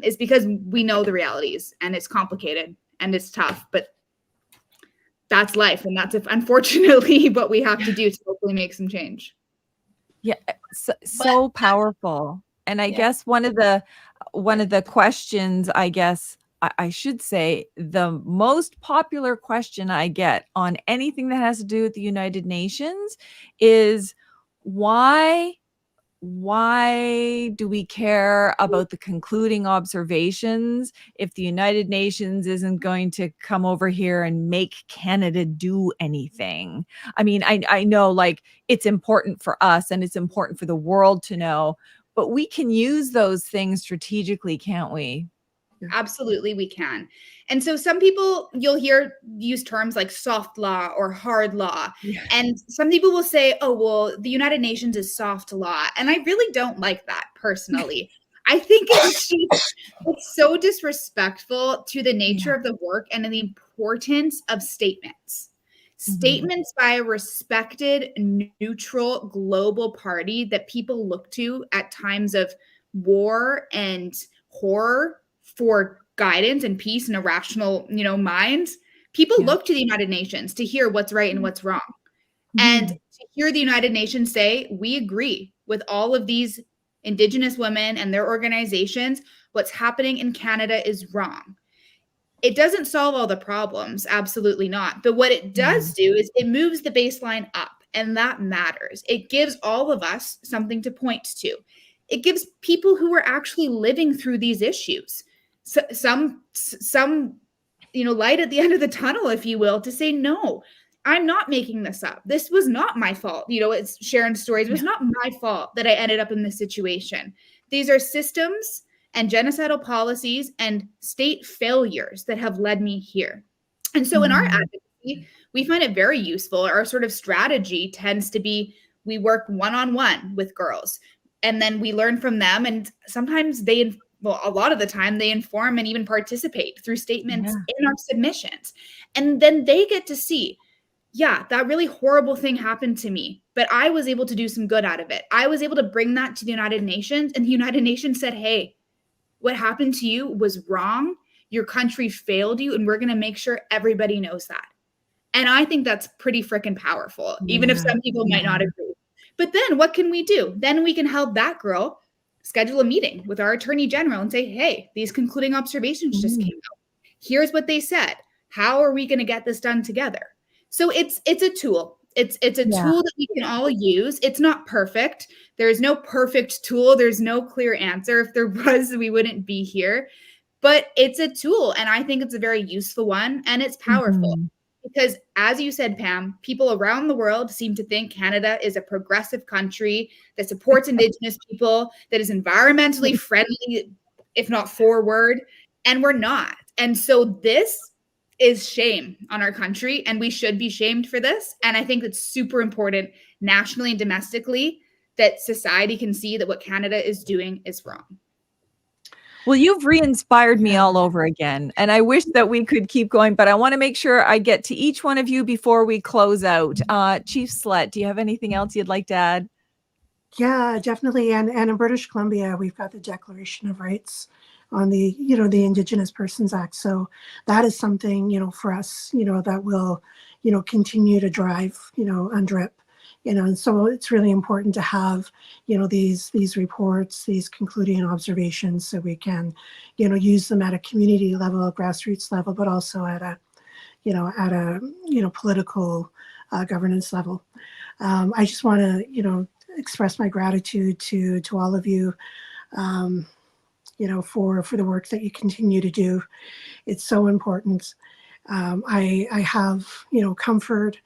is because we know the realities, and it's complicated and it's tough, but that's life. And that's unfortunately what we have to do to hopefully make some change. Yeah. So powerful. And I guess one of the questions, I should say, the most popular question I get on anything that has to do with the United Nations is why do we care about the concluding observations if the United Nations isn't going to come over here and make Canada do anything? I mean, I know, like, it's important for us and it's important for the world to know, but we can use those things strategically, can't we? Absolutely, we can. And so some people you'll hear use terms like soft law or hard law. Yeah. And some people will say, oh, well, the United Nations is soft law. And I really don't like that personally. I think it's so disrespectful to the nature of the work and the importance of statements. Statements by a respected, neutral, global party that people look to at times of war and horror for guidance and peace and a rational, minds. People look to the United Nations to hear what's right and what's wrong. And to hear the United Nations say, we agree with all of these Indigenous women and their organizations, what's happening in Canada is wrong. It doesn't solve all the problems, absolutely not. But what it does do is it moves the baseline up, and that matters. It gives all of us something to point to. It gives people who are actually living through these issues some light at the end of the tunnel, if you will, to say, no, I'm not making this up. This was not my fault. It's Sharon's stories. It was not my fault that I ended up in this situation. These are systems and genocidal policies and state failures that have led me here. And so in our advocacy, we find it very useful. Our sort of strategy tends to be, we work one-on-one with girls, and then we learn from them. And sometimes a lot of the time they inform and even participate through statements in our submissions. And then they get to see, that really horrible thing happened to me, but I was able to do some good out of it. I was able to bring that to the United Nations, and the United Nations said, hey, what happened to you was wrong. Your country failed you, and we're going to make sure everybody knows that. And I think that's pretty freaking powerful, even if some people might not agree. But then what can we do? Then we can help that girl schedule a meeting with our attorney general and say, hey, these concluding observations just came out. Here's what they said. How are we going to get this done together? So it's a tool. It's a tool that we can all use. It's not perfect. There's no perfect tool. There's no clear answer. If there was, we wouldn't be here. But it's a tool, and I think it's a very useful one, and it's powerful. Because as you said, Pam, people around the world seem to think Canada is a progressive country that supports Indigenous people, that is environmentally friendly, if not forward, and we're not. And so this is shame on our country, and we should be shamed for this. And I think it's super important nationally and domestically that society can see that what Canada is doing is wrong. Well, you've re-inspired me all over again, and I wish that we could keep going, but I want to make sure I get to each one of you before we close out. Chief Slett, do you have anything else you'd like to add? Yeah, definitely. And in British Columbia, we've got the Declaration of Rights on the, the Indigenous Persons Act. So that is something, for us, that will, continue to drive, UNDRIP. And so it's really important to have, these reports, these concluding observations, so we can, use them at a community level, grassroots level, but also at a, political governance level. I just want to, express my gratitude to all of you, for the work that you continue to do. It's so important. I have, comfort,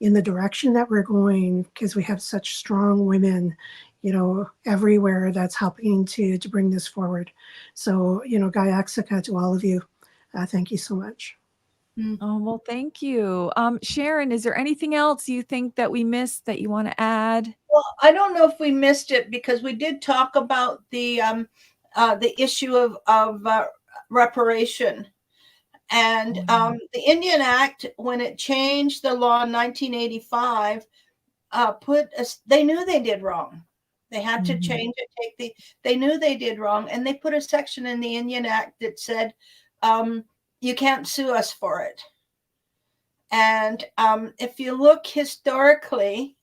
in the direction that we're going, because we have such strong women, everywhere that's helping to bring this forward. So, Gaiaksika to all of you. Thank you so much. Oh, well, thank you. Sharon, is there anything else you think that we missed that you want to add? Well, I don't know if we missed it, because we did talk about the issue of reparation. And the Indian Act, when it changed the law in 1985, they knew they did wrong. They had to change it. They knew they did wrong, and they put a section in the Indian Act that said, you can't sue us for it. And if you look historically,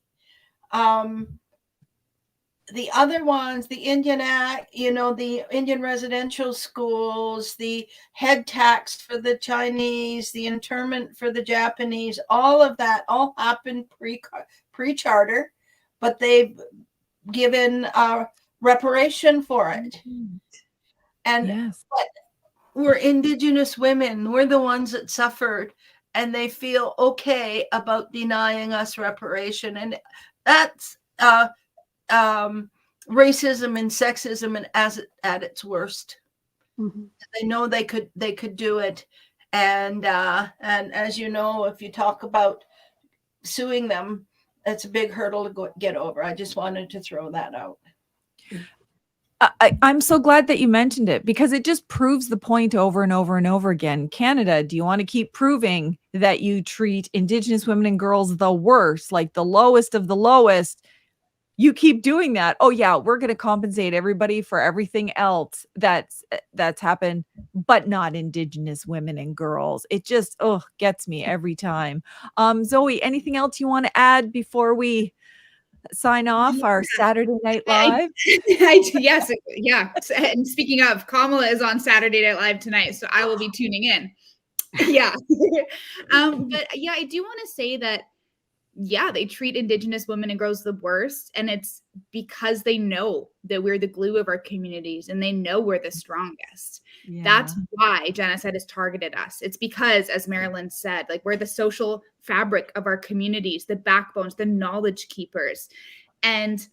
the other ones, the Indian Act, the Indian residential schools, the head tax for the Chinese, the internment for the Japanese, all of that all happened pre-charter, but they've given reparation for it. And but we're Indigenous women. We're the ones that suffered, and they feel okay about denying us reparation. And that's racism and sexism and at its worst. They know they could do it, and as you know, if you talk about suing them, it's a big hurdle to get over. I just wanted to throw that out. I'm so glad that you mentioned it, because it just proves the point over and over and over again. Canada, do you want to keep proving that you treat Indigenous women and girls the worst, like the lowest of the lowest? You keep doing that. Oh yeah, we're going to compensate everybody for everything else that's happened, but not Indigenous women and girls. It just gets me every time. Zoe, anything else you want to add before we sign off our Saturday Night Live? Yes, yeah. And speaking of, Kamala is on Saturday Night Live tonight, so I will be tuning in. Yeah. But yeah, I do want to say that, yeah, they treat Indigenous women and girls the worst, and it's because they know that we're the glue of our communities, and they know we're the strongest. That's why genocide has targeted us. It's because, as Marilyn said, like, we're the social fabric of our communities, the backbones, the knowledge keepers. And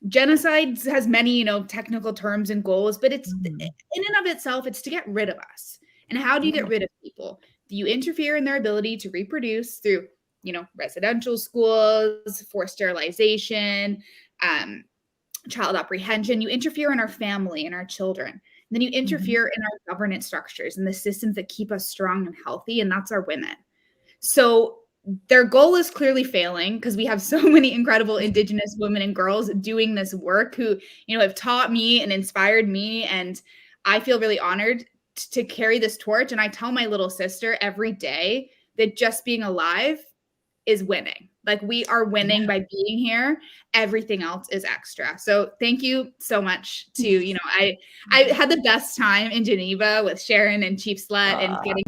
genocide has many, technical terms and goals, but it's in and of itself, it's to get rid of us. And how do you get rid of people? Do you interfere in their ability to reproduce through, residential schools, forced sterilization, child apprehension? You interfere in our family and our children. And then you interfere in our governance structures and the systems that keep us strong and healthy, and that's our women. So their goal is clearly failing, because we have so many incredible Indigenous women and girls doing this work who, have taught me and inspired me. And I feel really honored to carry this torch. And I tell my little sister every day that just being alive is winning. Like, we are winning by being here. Everything else is extra. So thank you so much to, you know, I had the best time in Geneva with Sharon and Chief Slett and getting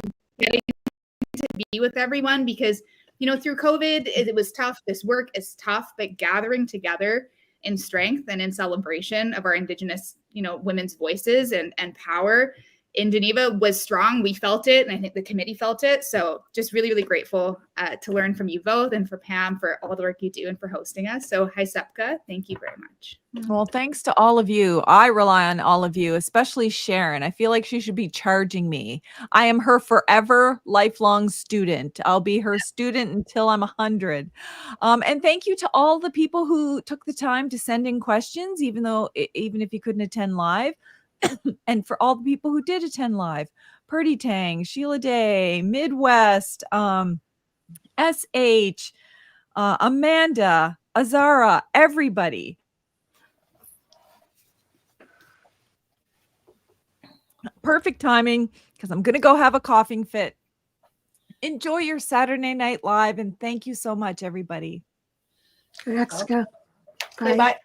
to be with everyone, because, you know, through COVID, it was tough. This work is tough, but gathering together in strength and in celebration of our Indigenous, you know, women's voices and power in Geneva was strong. We felt it, and I think the committee felt it. So just really, really grateful to learn from you both, and for Pam for all the work you do and for hosting us. So Heiltsuk, thank you very much. Well, thanks to all of you. I rely on all of you, especially Sharon. I feel like she should be charging me. I am her forever lifelong student. I'll be her student until I'm 100. And thank you to all the people who took the time to send in questions, even if you couldn't attend live. And for all the people who did attend live, Purdy Tang, Sheila Day, Midwest, SH, Amanda, Azara, everybody. Perfect timing, because I'm going to go have a coughing fit. Enjoy your Saturday Night Live, and thank you so much, everybody. Good, Jessica. Okay, bye.